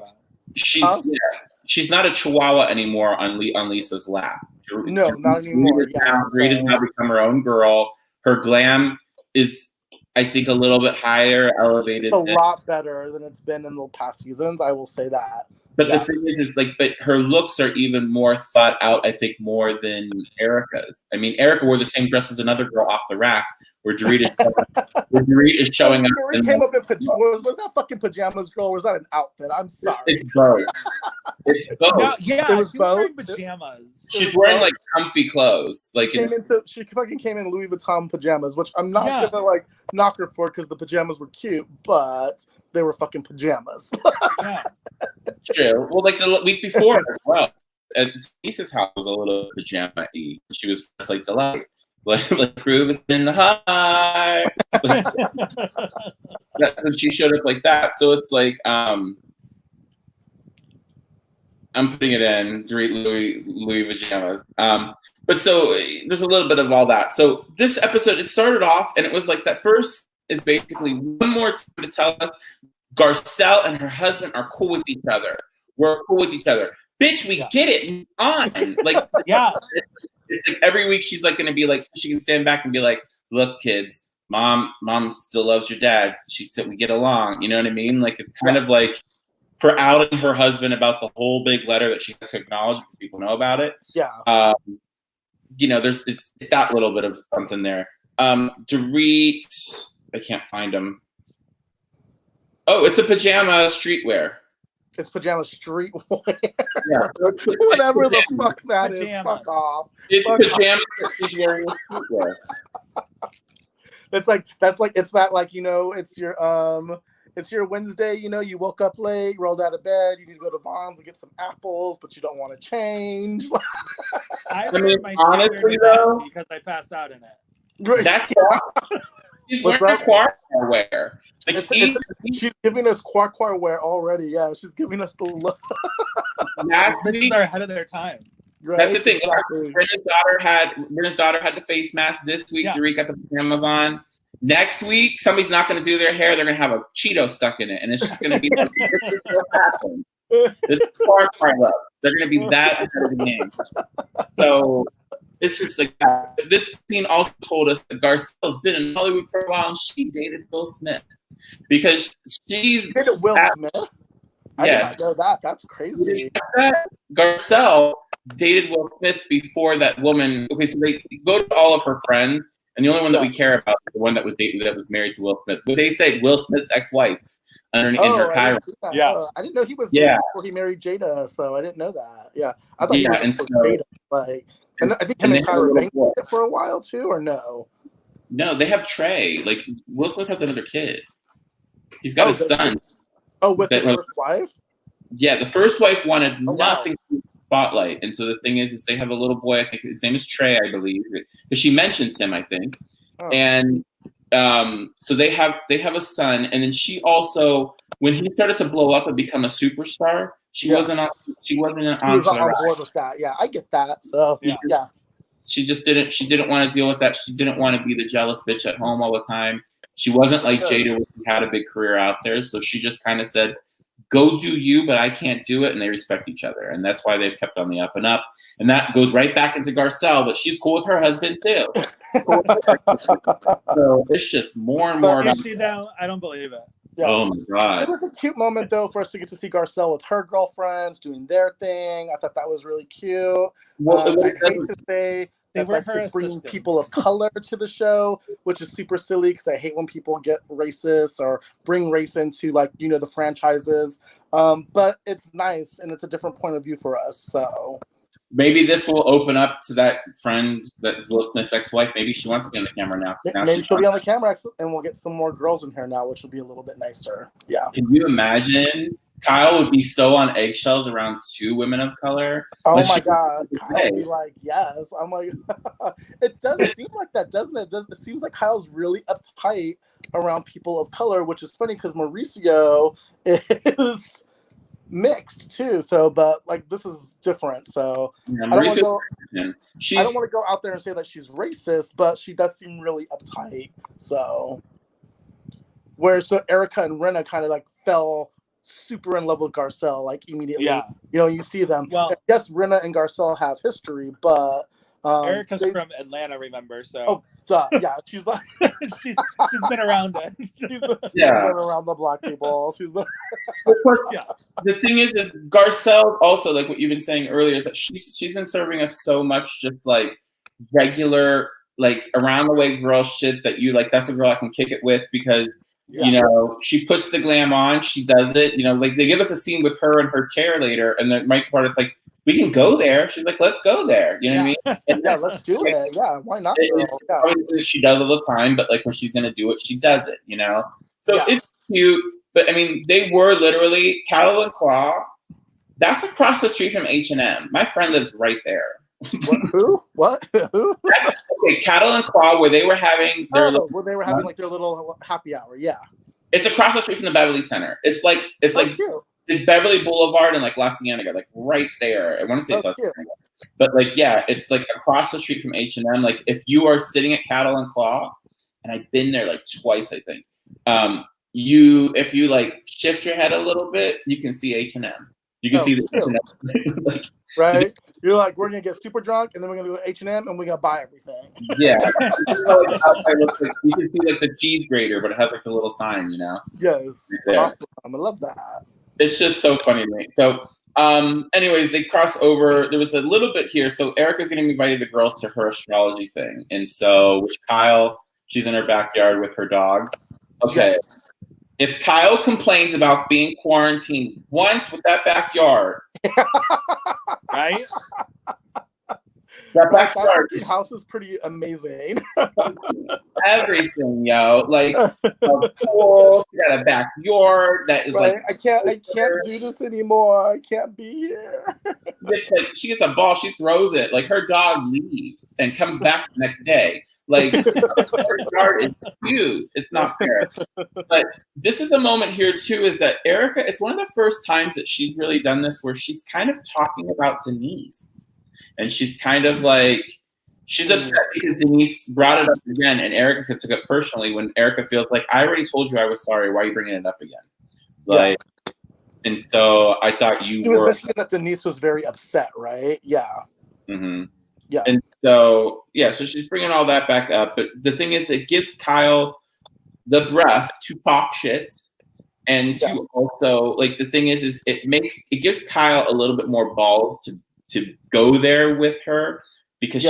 Speaker 1: She's not a chihuahua anymore on Lisa's lap.
Speaker 2: No, not anymore.
Speaker 1: Dorit has now become her own girl. Her glam is, I think, a little bit higher, elevated.
Speaker 2: It's a lot better than it's been in the past seasons. I will say that.
Speaker 1: But the thing is like, but her looks are even more thought out, I think, more than Erica's. I mean, Erica wore the same dress as another girl off the rack, where Dorit is showing up.
Speaker 2: Dorit came up in pajamas. Was that fucking pajamas, girl? Or was that an outfit? I'm sorry.
Speaker 1: It's both. It's both.
Speaker 3: No, yeah,
Speaker 2: it was both.
Speaker 3: Wearing pajamas.
Speaker 1: She's wearing like comfy clothes. Like
Speaker 2: she fucking came in Louis Vuitton pajamas, which I'm not gonna like knock her for because the pajamas were cute, but they were fucking pajamas.
Speaker 3: Yeah.
Speaker 1: True. Well, like the week before as well, at Lisa's house was a little pajama-y. She was dressed like Delight. Like Ruben's in the high. That's when she showed up like that. So it's like, I'm putting it in Louis pajamas. But so there's a little bit of all that. So this episode, it started off and it was like that first is basically one more time to tell us Garcelle and her husband are cool with each other. We're cool with each other. Bitch, we get it. On. Like, it's like every week she's like going to be like, she can stand back and be like, look, kids, mom still loves your dad. We get along. You know what I mean? Like, it's kind of like for outing her husband about the whole big letter that she has to acknowledge because people know about it.
Speaker 2: Yeah.
Speaker 1: You know, it's that little bit of something there. Dorit, I can't find him. Oh, it's a pajama streetwear.
Speaker 2: It's pajama streetwear.
Speaker 1: Yeah.
Speaker 2: Whatever the fuck that is. Fuck off.
Speaker 1: It's pajamas that she's wearing with streetwear.
Speaker 2: It's that like, you know, it's your Wednesday, you know, you woke up late, rolled out of bed, you need to go to Vaughn's and get some apples, but you don't want to change.
Speaker 3: I mean,
Speaker 1: honestly though,
Speaker 3: because I passed out in it.
Speaker 1: That's she's wearing choir wear. Like
Speaker 2: she's giving us choir wear already. Yeah, she's giving us the look.
Speaker 1: Last week,
Speaker 3: they're ahead of their time.
Speaker 1: Right? That's the thing. Exactly. Brenda's daughter had the face mask this week. Yeah. Dorit got the pajamas on. Next week, somebody's not going to do their hair. They're going to have a Cheeto stuck in it, and it's just going to be like, this is what happened. This is choir love. They're going to be that ahead of the game. So it's just like that. This scene also told us that Garcelle's been in Hollywood for a while, and she dated Will Smith because she's
Speaker 2: dated Will Smith. I did not know that. That's crazy.
Speaker 1: Garcelle dated Will Smith before that woman. Okay, so they go to all of her friends, and the only one that we care about is the one that was married to Will Smith. But they say Will Smith's ex-wife in her Cairo.
Speaker 2: Yeah, I didn't know he was married before he married Jada, so I didn't know that. Yeah, I thought he was Jada. Like, and I think him and Tyra Banks did it for a while too, or no?
Speaker 1: No, they have Trey. Like, Will Smith has another kid. He's got a son.
Speaker 2: Oh, with his first wife?
Speaker 1: Yeah, the first wife wanted nothing to do with the spotlight. And so the thing is they have a little boy, I think his name is Trey, I believe. Because she mentions him, I think. Oh. And so they have a son. And then she also, when he started to blow up and become a superstar, she wasn't on
Speaker 2: board with that. Yeah, I get that. So yeah.
Speaker 1: She didn't want to deal with that. She didn't want to be the jealous bitch at home all the time. She wasn't like Jada, who had a big career out there. So she just kind of said, go do you, but I can't do it. And they respect each other. And that's why they've kept on the up and up. And that goes right back into Garcelle, but she's cool with her husband too. So it's just more and more about
Speaker 3: I don't believe it.
Speaker 2: Yeah.
Speaker 1: Oh my God.
Speaker 2: It was a cute moment though for us to get to see Garcelle with her girlfriends doing their thing. I thought that was really cute. Well, I hate to say that's like it's bringing people of color to the show, which is super silly because I hate when people get racist or bring race into like, you know, the franchises. But it's nice and it's a different point of view for us. So
Speaker 1: maybe this will open up to that friend that is Will Smith's ex-wife. Maybe she wants to be on the camera now.
Speaker 2: Maybe she'll be on the camera and we'll get some more girls in here now, which will be a little bit nicer. Yeah.
Speaker 1: Can you imagine? Kyle would be so on eggshells around two women of color.
Speaker 2: Oh my God. Kyle would be like, yes. I'm like, it doesn't seem like that, doesn't it? It seems like Kyle's really uptight around people of color, which is funny because Mauricio is mixed too. So, but like, this is different. So I don't want to go out there and say that she's racist, but she does seem really uptight. So, whereas Erica and Rinna kind of like fell super in love with Garcelle like immediately. Yeah. You know, you see them. Well, yes, Rinna and Garcelle have history, but
Speaker 3: Erica's from Atlanta, remember? So.
Speaker 2: Oh, yeah, she's like
Speaker 3: she's been around it.
Speaker 2: she's been around the block, people. She's been.
Speaker 1: Yeah. The thing is Garcelle also, like what you've been saying earlier, is that she's been serving us so much just like regular, like around the way girl shit that you like. That's a girl I can kick it with because. Yeah. You know, she puts the glam on, she does it. You know, like they give us a scene with her and her chair later, and the Mike part is like, we can go there. She's like, let's go there. You know what I mean? And
Speaker 2: yeah, let's do it. Yeah, why not?
Speaker 1: She does all the time, but like when she's gonna do it, she does it. You know, so it's cute. But I mean, they were literally Cattle and Claw. That's across the street from H&M. My friend lives right there.
Speaker 2: Who? What? Who?
Speaker 1: Okay, Cattle and Claw, where they were having their
Speaker 2: like their little happy hour. Yeah,
Speaker 1: it's across the street from the Beverly Center. It's like
Speaker 2: cute.
Speaker 1: It's Beverly Boulevard and like La Cienega, like right there. I want to say it's La Cienega, but like yeah, it's like across the street from H&M. Like if you are sitting at Cattle and Claw, and I've been there like twice, I think. If you like shift your head a little bit, you can see H&M. You can see the H&M.
Speaker 2: Like, right. You're like, we're gonna get super drunk, and then we're gonna go to H&M, and we're gonna buy everything.
Speaker 1: Yeah, you can see like the cheese grater, but it has like a little sign, you know.
Speaker 2: Yes, right awesome. I love that.
Speaker 1: It's just so funny to me. So, anyways, they cross over. There was a little bit here. So Erica's getting invited the girls to her astrology thing, and so which Kyle, she's in her backyard with her dogs. Okay. Yes. If Kyle complains about being quarantined once with that backyard,
Speaker 2: right?
Speaker 1: That backyard
Speaker 2: house is pretty amazing.
Speaker 1: Everything, yo, like a pool, you got a backyard that is like.
Speaker 2: I can't do this anymore. I can't be here.
Speaker 1: It's like she gets a ball, she throws it. Like her dog leaves and comes back the next day. Like her yard is huge. It's not fair. But this is a moment here too, is that Erica, it's one of the first times that she's really done this where she's kind of talking about Denise. And she's kind of like, she's upset because Denise brought it up again and Erica took it personally when Erica feels like, I already told you I was sorry. Why are you bringing it up again? Like, and so I thought you were.
Speaker 2: Especially that Denise was very upset, right? Yeah.
Speaker 1: Mm-hmm.
Speaker 2: Yeah.
Speaker 1: And so, so she's bringing all that back up. But the thing is, it gives Kyle the breath to talk shit. And to also, like, the thing is it gives Kyle a little bit more balls to go there with her because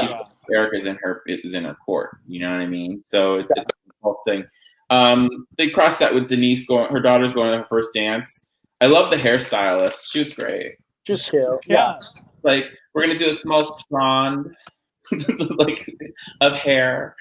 Speaker 1: Erica is in her court. You know what I mean? So it's a whole thing. They crossed that with Denise her daughter's going to her first dance. I love the hairstylist. She was great.
Speaker 2: Just cute.
Speaker 1: Yeah. Like, we're going to do a small strand like of hair.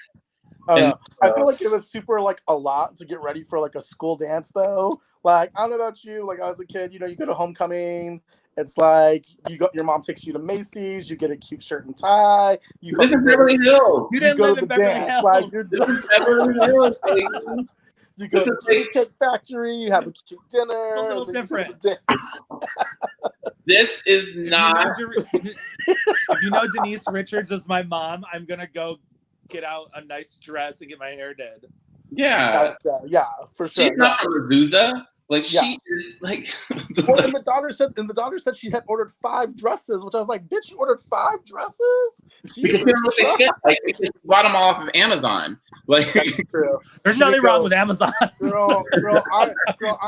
Speaker 2: I feel like it was super like a lot to get ready for like a school dance though. Like, I don't know about you, like as a kid, you know, you go to homecoming, it's like your mom takes you to Macy's, you get a cute shirt and tie.
Speaker 1: This is Beverly Hills.
Speaker 3: You didn't live in Beverly Hills.
Speaker 2: Like,
Speaker 1: this is Beverly Hills.
Speaker 2: You go to the Cheesecake Factory, you have a cute dinner.
Speaker 3: It's a little different.
Speaker 1: This is not.
Speaker 3: If you know Denise Richards as my mom, I'm going to go get out a nice dress and get my hair did.
Speaker 1: Yeah.
Speaker 2: Yeah, for sure.
Speaker 1: She's not a Ragusa. Like, she is like.
Speaker 2: Well, and the daughter said she had ordered 5 dresses, which I was like, bitch, you ordered 5 dresses?
Speaker 1: Because they're really good. Like, they just bought them off of Amazon. Like,
Speaker 3: there's nothing wrong with Amazon.
Speaker 2: Girl,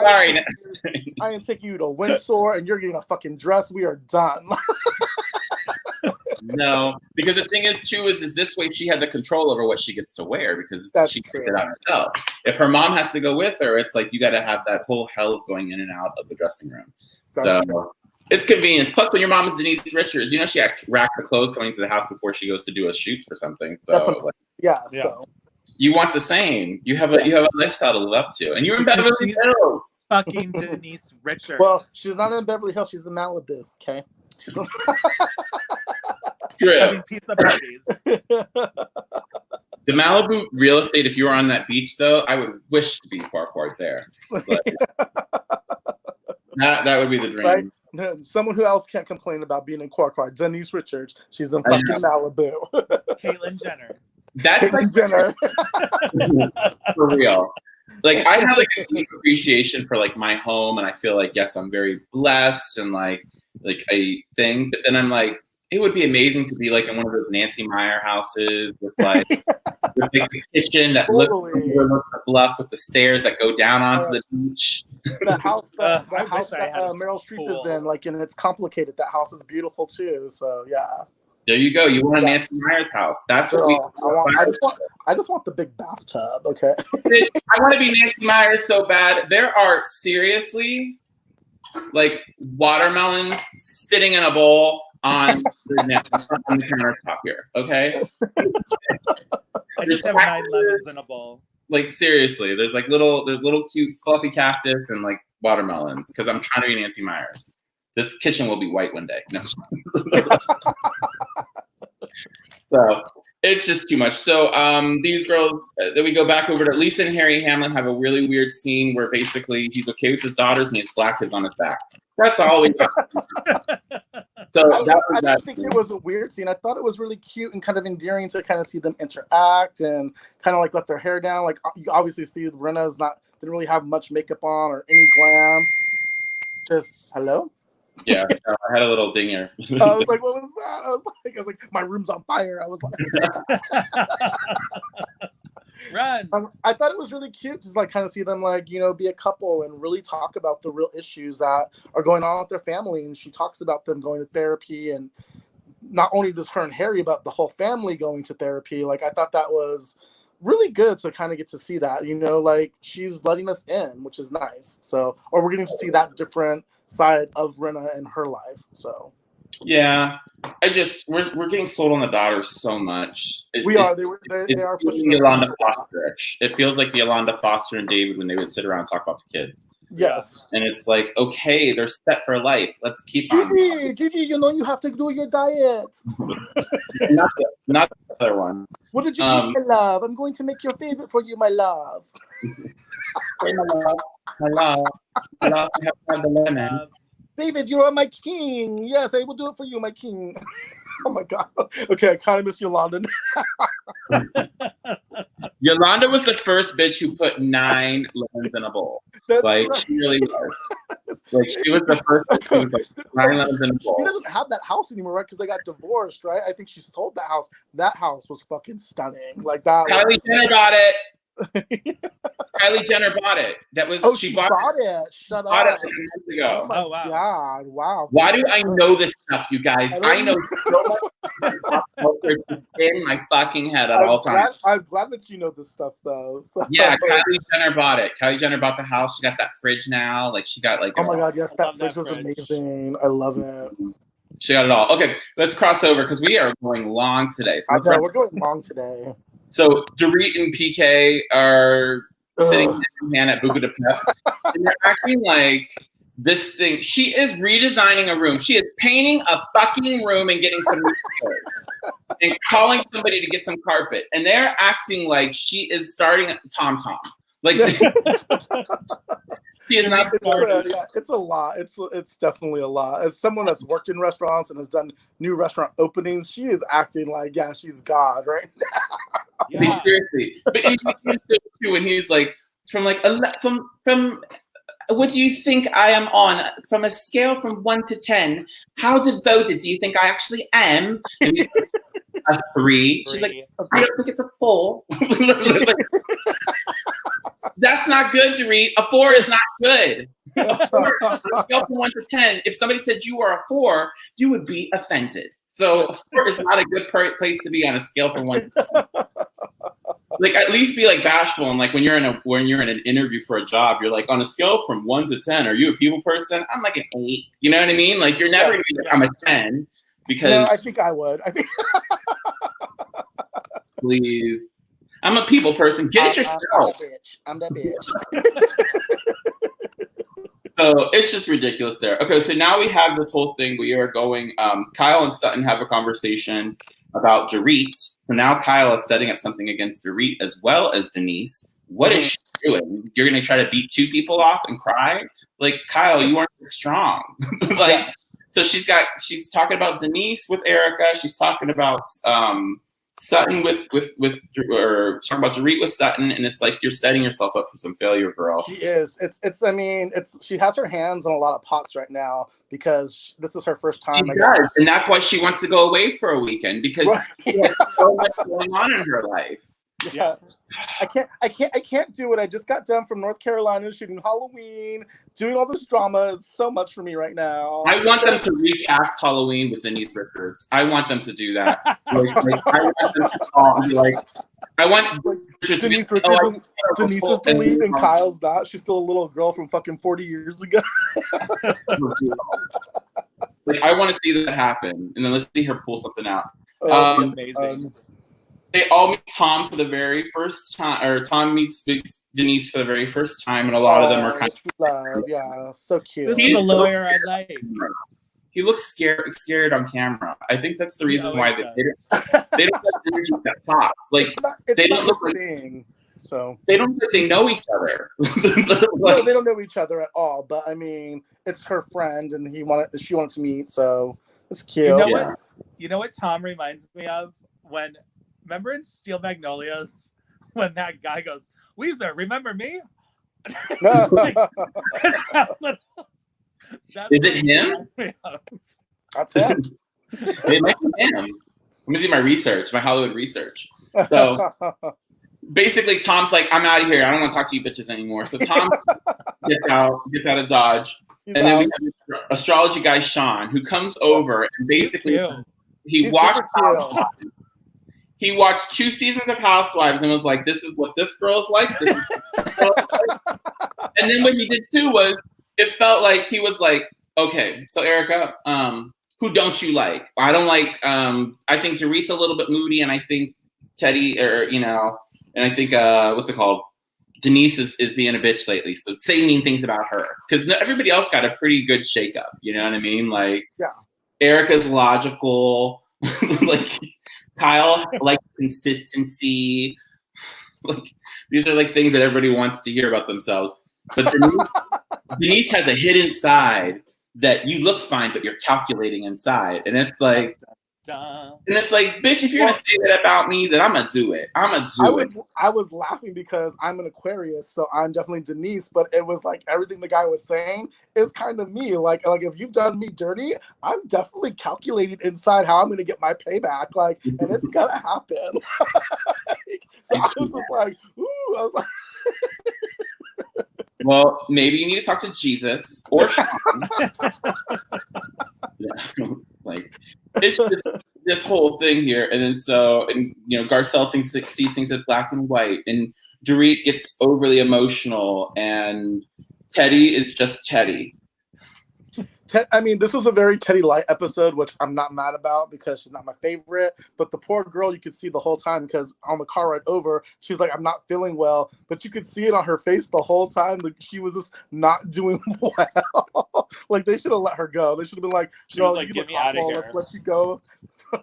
Speaker 1: Sorry.
Speaker 2: I am taking you to Windsor and you're getting a fucking dress. We are done.
Speaker 1: No, because the thing is, too, is this way she had the control over what she gets to wear because she picked it out herself. If her mom has to go with her, it's like you got to have that whole hell of going in and out of the dressing room. It's convenience. Plus, when your mom is Denise Richards, you know she racked the clothes coming to the house before she goes to do a shoot for something. So,
Speaker 2: so
Speaker 1: you want the same. You have a lifestyle to live up to, and you're in Beverly Hills.
Speaker 3: Fucking Denise Richards.
Speaker 2: Well, she's not in Beverly Hills. She's in Malibu. Okay.
Speaker 1: True.
Speaker 3: Having pizza parties.
Speaker 1: The Malibu real estate, if you were on that beach, though, I would wish to be parked there. That would be the dream.
Speaker 2: Right? Someone who else can't complain about being in Quarkward. Denise Richards. She's in fucking Malibu.
Speaker 3: Caitlyn Jenner.
Speaker 1: That's like
Speaker 2: Jenner.
Speaker 1: For real. Like, I have like a deep appreciation for like my home, and I feel like, yes, I'm very blessed and like a thing. But then I'm like, It would be amazing to be like in one of those Nancy Meyer houses with like, with like the kitchen that looks over the bluff with the stairs that go down onto the beach.
Speaker 2: The house that Meryl Streep is in, like, and it's complicated. That house is beautiful too. So yeah.
Speaker 1: There you go. You want a Nancy Meyer's house. That's what we
Speaker 2: I just want the big bathtub, okay?
Speaker 1: I want to be Nancy Myers so bad. There are seriously like watermelons sitting in a bowl on the countertop here, okay?
Speaker 3: I just have 9 lemons in a bowl.
Speaker 1: Like seriously, there's little cute fluffy cactus and like watermelons because I'm trying to be Nancy Myers. This kitchen will be white one day. No. So it's just too much. So these girls, then we go back over to Lisa and Harry Hamlin have a really weird scene where basically he's okay with his daughters and he has black kids on his back. That's all we got. So
Speaker 2: I didn't think it was a weird scene. I thought it was really cute and kind of endearing to kind of see them interact and kind of like let their hair down. Like you obviously see Rinna's didn't really have much makeup on or any glam. Just hello.
Speaker 1: Yeah, I had a little dinger.
Speaker 2: I was like, what was that? I was like, my room's on fire. I was like,
Speaker 3: run.
Speaker 2: I thought it was really cute to like kind of see them like, you know, be a couple and really talk about the real issues that are going on with their family. And she talks about them going to therapy, and not only does her and Harry, but the whole family going to therapy. Like, I thought that was really good to kind of get to see that, you know, like she's letting us in, which is nice. So, or we're getting to see that different side of Rinna in her life. So
Speaker 1: yeah, we're getting sold on the daughters so much. They are
Speaker 2: pushing
Speaker 1: Yolanda Foster-ish. It feels like the Yolanda Foster and David when they would sit around and talk about the kids.
Speaker 2: Yes.
Speaker 1: And it's like, okay, they're set for life. Let's keep on.
Speaker 2: Gigi, you know you have to do your diet.
Speaker 1: not the other one.
Speaker 2: What did you eat, my love? I'm going to make your favorite for you, my love.
Speaker 1: Hey, my love. Hello. Hello. I have the lemon.
Speaker 2: David, you are my king. Yes, I will do it for you, my king. Oh my God. Okay, I kind of miss Yolanda.
Speaker 1: Yolanda was the first bitch who put 9 lemons in a bowl. She really was. Like, she was the first bitch who was like 9 lemons in a bowl.
Speaker 2: She doesn't have that house anymore, right? Because they got divorced, right? I think she sold that house. That house was fucking stunning. Like that.
Speaker 1: Kylie Jenner bought it. Kylie Jenner bought it. That was
Speaker 2: she bought it. Shut
Speaker 1: bought
Speaker 2: up.
Speaker 1: It months ago.
Speaker 2: Oh my God! Wow.
Speaker 1: Why do I know this stuff, you guys? I know so much in my fucking head at all times.
Speaker 2: I'm glad that you know this stuff, though. So.
Speaker 1: Yeah, Kylie Jenner bought it. Kylie Jenner bought the house. She got that fridge now. Like, she got like.
Speaker 2: Oh my God! Yes, that fridge was amazing. I love it.
Speaker 1: She got it all. Okay, let's cross over because we are going long today.
Speaker 2: So we're going long today.
Speaker 1: So Dorit and PK are sitting in hand at Buca de Pep, and they're acting like this thing. She is redesigning a room. She is painting a fucking room and getting some new chairs and calling somebody to get some carpet. And they're acting like she is starting at Tom Tom. Like she is not.
Speaker 2: It's a lot. It's definitely a lot. As someone that's worked in restaurants and has done new restaurant openings, she is acting like she's God right now.
Speaker 1: Yeah. I mean, seriously, but too, when he's like, from what do you think I am on from a scale from 1 to 10? How devoted do you think I actually am? And he's like, a 3. She's like, I don't think it's a 4. That's not good, Dorit. A 4 is not good. A 4, on a scale from 1 to 10. If somebody said you are a 4, you would be offended. So a 4 is not a good place to be on a scale from 1 to 10. Like, at least be like bashful, and like when you're in an interview for a job, you're like, on a scale from 1 to 10, are you a people person? I'm like an 8. You know what I mean? Like, you're never gonna be like, I'm a 10 because.
Speaker 2: No, I think I would. I think.
Speaker 1: Please, I'm a people person. Get it yourself.
Speaker 2: I'm that bitch.
Speaker 1: So it's just ridiculous there. Okay, so now we have this whole thing. We are going. Kyle and Sutton have a conversation about Dorit. So now Kyle is setting up something against Dorit as well as Denise. What is she doing? You're going to try to beat 2 people off and cry? Like, Kyle, you aren't strong. So she's talking about Denise with Erica. She's talking about Sutton or talking about Dorit with Sutton, and it's like you're setting yourself up for some failure, girl.
Speaker 2: She is. She has her hands in a lot of pots right now because this is her first time.
Speaker 1: She does, and that's why she wants to go away for a weekend because she has so much going on in her life.
Speaker 2: Yeah. I can't do it. I just got done from North Carolina shooting Halloween, doing all this drama. It's so much for me right now.
Speaker 1: I want them to recast Halloween with Denise Richards. I want them to do that. I want them to call and be like, I want
Speaker 2: Denise Richards. Denise is the lead and Kyle's not. She's still a little girl from fucking 40 years ago.
Speaker 1: I want to see that happen, and then let's see her pull something out.
Speaker 3: Amazing.
Speaker 1: They all meet Tom for the very first time, or Tom meets Denise for the very first time, and a lot of them are kind
Speaker 2: of yeah, so cute.
Speaker 3: This is a lawyer I like.
Speaker 1: He looks scared on camera. I think that's the reason why they don't have energy that pops. Like they don't look like
Speaker 2: so
Speaker 1: they don't look like they know each other.
Speaker 2: No, they don't know each other at all. But I mean, it's her friend, and she wanted to meet, so it's cute.
Speaker 3: You know what Tom reminds me of? Remember in Steel Magnolias when that guy goes, "Weezer, remember me?"
Speaker 1: Is it him?
Speaker 2: That's him.
Speaker 1: It might be him. Let me see my Hollywood research. So basically, Tom's like, "I'm out of here. I don't want to talk to you bitches anymore." So Tom gets out of Dodge, and then we have astrology guy Sean, who comes over and basically he watched. He watched 2 seasons of Housewives and was like, "This is what this girl's like. This is what this girl's like." And then what he did too was, it felt like he was like, "Okay, so Erica, who don't you like? I don't like. I think Dorit's a little bit moody, and I think Teddy, and I think what's it called? Denise is being a bitch lately. So say mean things about her because everybody else got a pretty good shakeup. You know what I mean? Like,
Speaker 2: yeah,
Speaker 1: Erica's logical, like." Kyle, like consistency. Like these are like things that everybody wants to hear about themselves. But Denise has a hidden side that you look fine, but you're calculating inside. And it's like, bitch, if you're gonna say that about me, then I'm gonna do it.
Speaker 2: I was laughing because I'm an Aquarius, so I'm definitely Denise. But it was like everything the guy was saying is kind of me. Like if you've done me dirty, I'm definitely calculating inside how I'm gonna get my payback. Like, and it's gonna happen. So I was just like, ooh, I was like.
Speaker 1: Well, maybe you need to talk to Jesus or Sean. Yeah. Like it's just this whole thing here, and then Garcelle sees things as black and white, and Dorit gets overly emotional, and Teddy is just Teddy.
Speaker 2: I mean, this was a very Teddy light episode, which I'm not mad about because she's not my favorite. But the poor girl, you could see the whole time because on the car ride over, she's like, "I'm not feeling well," but you could see it on her face the whole time. Like she was just not doing well. Like they should have let her go. They should have been like, "No, like, you look awful. Let's let you go."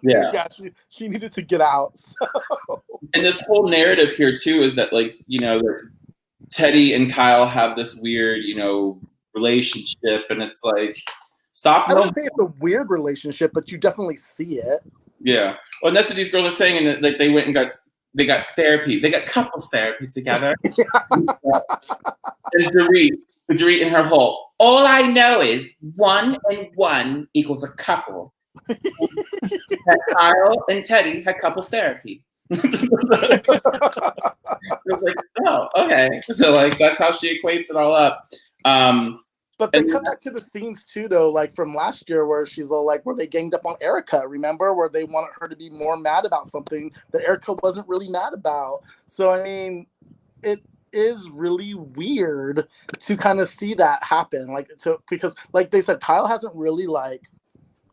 Speaker 2: Yeah, she needed to get out. So.
Speaker 1: And this whole narrative here too is that Teddy and Kyle have this weird, relationship, and it's like, stop.
Speaker 2: I don't think it's a weird relationship, but you definitely see it.
Speaker 1: Yeah. Well, and that's what these girls are saying, and like they went and got therapy. They got couples therapy together. And Dorit and her whole, all I know is 1 and 1 equals a couple. That Kyle and Teddy had couples therapy. It was like, oh, okay. So like that's how she equates it all up.
Speaker 2: But they come back to the scenes too, though, like from last year, where she's all like, where they ganged up on Erica. Remember, where they wanted her to be more mad about something that Erica wasn't really mad about. So I mean, it is really weird to kind of see that happen, because like they said, Kyle hasn't really like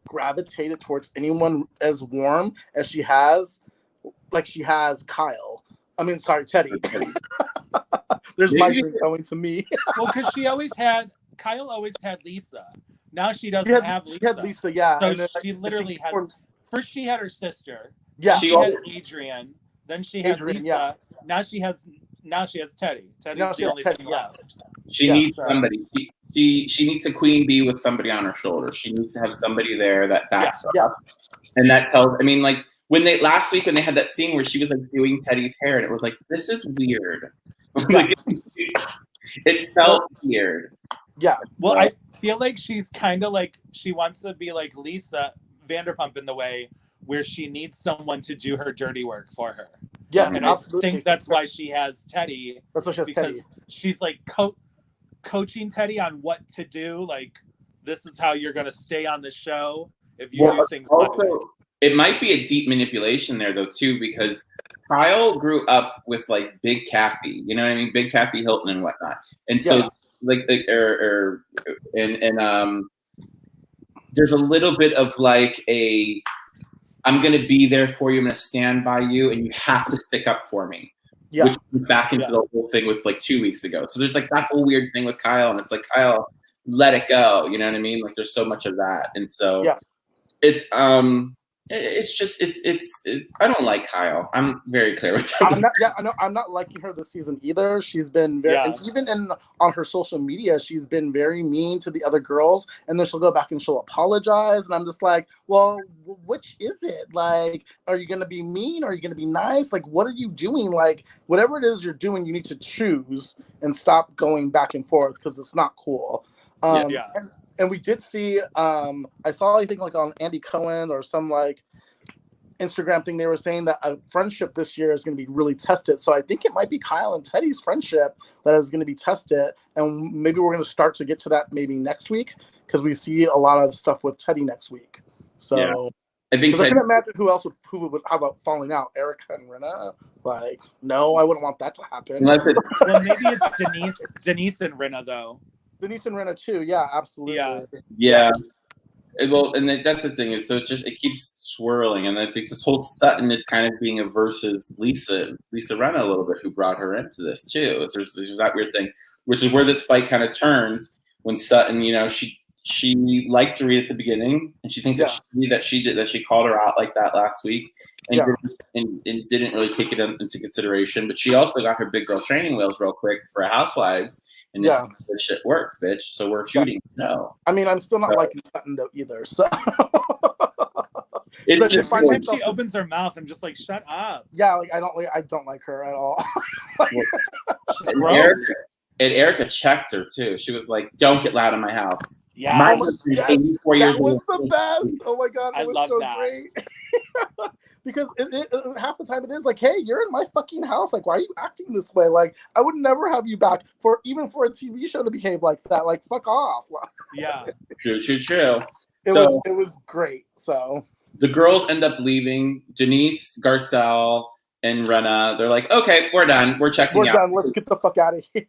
Speaker 2: gravitated towards anyone as warm as she has Kyle. I mean, sorry, Teddy. There's my drink going to me.
Speaker 3: Well, because Kyle always had Lisa. Now she doesn't have Lisa.
Speaker 2: She had Lisa, yeah.
Speaker 3: So
Speaker 2: and then,
Speaker 3: she literally has. First, she had her sister.
Speaker 2: Yeah.
Speaker 3: She had Adrian. Then she had Lisa.
Speaker 2: Yeah.
Speaker 3: Now she has Teddy. Teddy's the only thing left.
Speaker 1: She needs somebody. She needs a queen bee with somebody on her shoulder. She needs to have somebody there that backs her up. And that tells. I mean, like when they last week when they had that scene where she was like doing Teddy's hair, and it was like, this is weird. Like, it felt weird.
Speaker 2: Yeah.
Speaker 3: Well, I feel like she's kind of like, she wants to be like Lisa Vanderpump in the way where she needs someone to do her dirty work for her.
Speaker 2: Yes,
Speaker 3: and
Speaker 2: absolutely.
Speaker 3: I think that's why she has Teddy.
Speaker 2: That's why she has Teddy.
Speaker 3: She's like coaching Teddy on what to do. Like, this is how you're going to stay on the show if you do things.
Speaker 1: Also, it might be a deep manipulation there though too, because Kyle grew up with like Big Kathy, you know what I mean, Big Kathy Hilton and whatnot, and so there's a little bit of like a, I'm gonna be there for you, I'm gonna stand by you, and you have to stick up for me. Yeah. Which was back into the whole thing with like 2 weeks ago. So there's like that whole weird thing with Kyle, and it's like, Kyle, let it go. You know what I mean? Like there's so much of that, and so it's just I don't like Kyle. I'm very clear with that.
Speaker 2: I'm not liking her this season either. She's been very, and even on her social media, she's been very mean to the other girls, and then she'll go back and she'll apologize, and I'm just like, well, which is it? Like, are you gonna be mean? Are you gonna be nice? Like, what are you doing? Like, whatever it is you're doing, you need to choose and stop going back and forth because it's not cool. And we did see, I saw, I think, like on Andy Cohen or some like Instagram thing, they were saying that a friendship this year is going to be really tested. So I think it might be Kyle and Teddy's friendship that is going to be tested. And maybe we're going to start to get to that maybe next week, because we see a lot of stuff with Teddy next week. So I can imagine who would have a falling out. Erica and Rinna. Like, no, I wouldn't want that to happen.
Speaker 3: Well, maybe it's Denise and Rinna though.
Speaker 2: Denise and Rinna too, yeah, absolutely.
Speaker 1: Yeah. Well, and that's the thing is, so it keeps swirling, and I think this whole Sutton is kind of being a versus Lisa Rinna a little bit, who brought her into this too. There's that weird thing, which is where this fight kind of turns when Sutton, you know, she liked Dorit at the beginning, and she thinks that she called her out like that last week, and didn't really take it into consideration. But she also got her big girl training wheels real quick for Housewives. And this shit works, bitch. So we're shooting. No,
Speaker 2: I mean, I'm still not liking Sutton though either. So
Speaker 3: she opens her mouth and just like, shut up.
Speaker 2: Yeah, like I don't like her at all.
Speaker 1: And Erica checked her too. She was like, "Don't get loud in my house."
Speaker 3: Yeah,
Speaker 2: that was the best. Oh my god, it was so great. Because half the time it is like, hey, you're in my fucking house. Like, why are you acting this way? Like, I would never have you back even for a TV show to behave like that. Like, fuck off.
Speaker 3: Yeah.
Speaker 1: True.
Speaker 2: It was great. So
Speaker 1: the girls end up leaving. Denise, Garcelle, and Rinna. They're like, okay, we're done. We're checking out. We're done.
Speaker 2: Let's get the fuck out of here.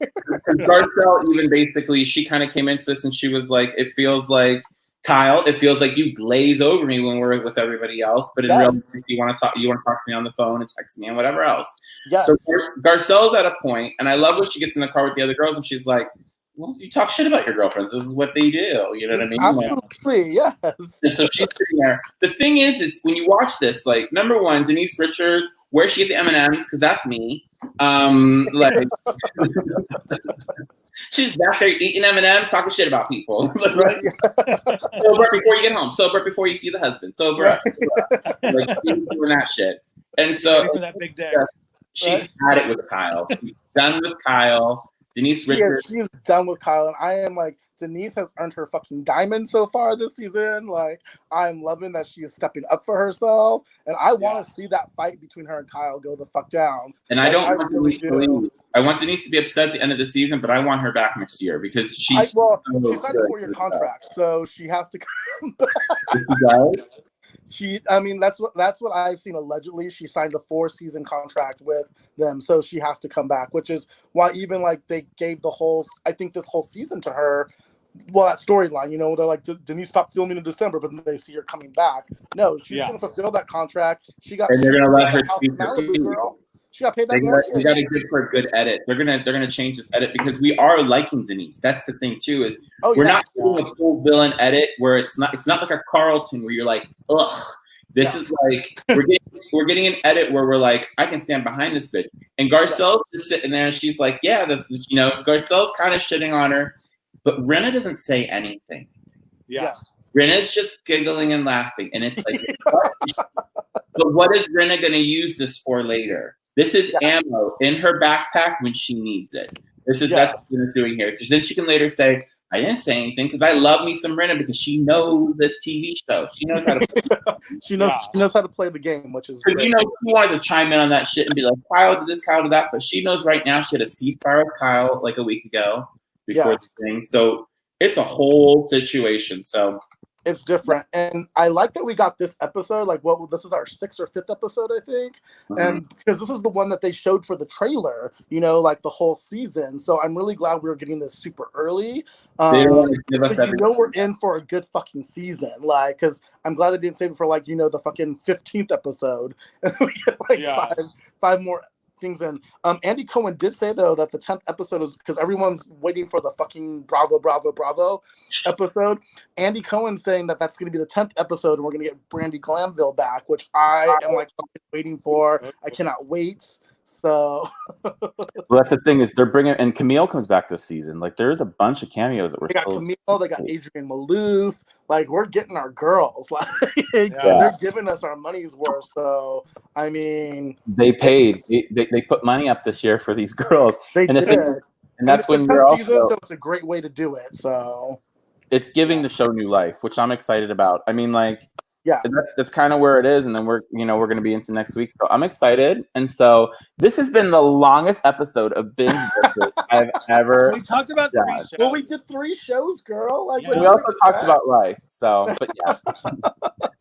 Speaker 1: Garcelle even basically, she kind of came into this and she was like, it feels like, Kyle, it feels like you glaze over me when we're with everybody else, but in real life, you want to talk to me on the phone and text me and whatever else.
Speaker 2: Yes.
Speaker 1: So Garcelle's at a point, and I love when she gets in the car with the other girls, and she's like, well, you talk shit about your girlfriends. This is what they do. You know what I mean?
Speaker 2: Absolutely, yes.
Speaker 1: And so she's sitting there. The thing is when you watch this, like, number one, Denise Richards, where she get the M&Ms, because that's me. She's back there eating M&Ms, talking shit about people. Sober before you get home. Sober before you see the husband. Sober up. Like, she's doing that shit. And so
Speaker 3: that big day.
Speaker 1: She's had it with Kyle. She's done with Kyle. Denise Richards.
Speaker 2: She's done with Kyle, and I am like, Denise has earned her fucking diamond so far this season. Like, I'm loving that she is stepping up for herself, and I want to see that fight between her and Kyle go the fuck down.
Speaker 1: And I don't want Denise to leave. I want Denise to be upset at the end of the season, but I want her back next year because she's
Speaker 2: signed a 4-year contract, so she has to come back. That's what I've seen allegedly. She signed a 4-season contract with them, so she has to come back, which is why even like they gave this whole season to her. Well, that storyline, you know, they're like, Denise stopped filming in December, but then they see her coming back. No, she's going to fulfill that contract.
Speaker 1: And they're going to let her keep
Speaker 2: girl. She got paid that.
Speaker 1: We got to give her a good edit. They're gonna change this edit because we are liking Denise. That's the thing too. Is we're not doing a full villain edit where it's not like a Carlton where you're like, ugh. This is like we're getting an edit where we're like, I can stand behind this bitch. And Garcelle's just sitting there and she's like, yeah, Garcelle's kind of shitting on her, but Rinna doesn't say anything.
Speaker 3: Yeah.
Speaker 1: Rinna's just giggling and laughing, and it's like But what is Rinna going to use this for later? This is ammo in her backpack when she needs it. That's what Rinna's doing here. Because then she can later say, I didn't say anything because I love me some Rinna because she knows this TV show. She knows how to play
Speaker 2: she knows how to play the game, which is great.
Speaker 1: You know, she wanted to chime in on that shit and be like, Kyle did this, Kyle did that. But she knows right now she had a ceasefire with Kyle like a week ago before the thing. So it's a whole situation. So
Speaker 2: it's different. And I like that we got this episode. Like, this is our 6th or 5th episode, I think. And because this is the one that they showed for the trailer, you know, like the whole season. So I'm really glad we were getting this super early.
Speaker 1: They don't want to give us
Speaker 2: you know, we're in for a good fucking season. Like, because I'm glad they didn't save it for, like, you know, the fucking 15th episode. And we get like five more things in. Andy Cohen did say, though, that the 10th episode is because everyone's waiting for the fucking Bravo episode. Andy Cohen saying that that's going to be the 10th episode and we're going to get Brandy Glanville back, which I am like waiting for. I cannot wait. So
Speaker 4: well, that's the thing is they're bringing, and Camille comes back this season. Like there's a bunch of cameos that we're.
Speaker 2: They got Camille, they got Adrienne Maloof. Like we're getting our girls. Like they're giving us our money's worth. So I mean,
Speaker 4: they paid. They put money up this year for these girls.
Speaker 2: They did,
Speaker 4: and that's when we're also.
Speaker 2: Season, so it's a great way to do it. So
Speaker 4: it's giving the show new life, which I'm excited about. I mean, like. Yeah, that's kind of where it is, and then we're going to be into next week, so I'm excited. And so this has been the longest episode of Binge Bitches I've ever.
Speaker 3: We talked about 3 shows.
Speaker 2: Well, we did 3 shows, girl. Like
Speaker 4: we also talked about life. So, but yeah.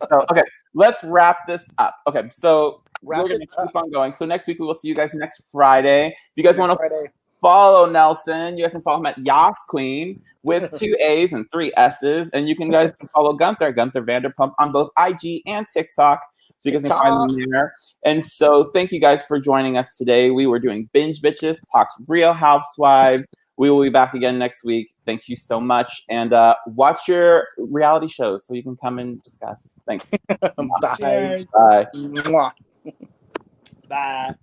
Speaker 4: So okay, let's wrap this up. Okay, so we're going to keep on going. So next week we will see you guys next Friday. If you guys want to follow Nelson, you guys can follow him at Yas Queen with 2 A's and 3 S's. And you guys can follow Gunther Vanderpump on both IG and TikTok. So you guys can find them there. And so thank you guys for joining us today. We were doing Binge Bitches, talks Real Housewives. We will be back again next week. Thank you so much. And watch your reality shows so you can come and discuss. Thanks.
Speaker 2: Bye.
Speaker 4: Bye.
Speaker 2: Bye.
Speaker 3: Bye.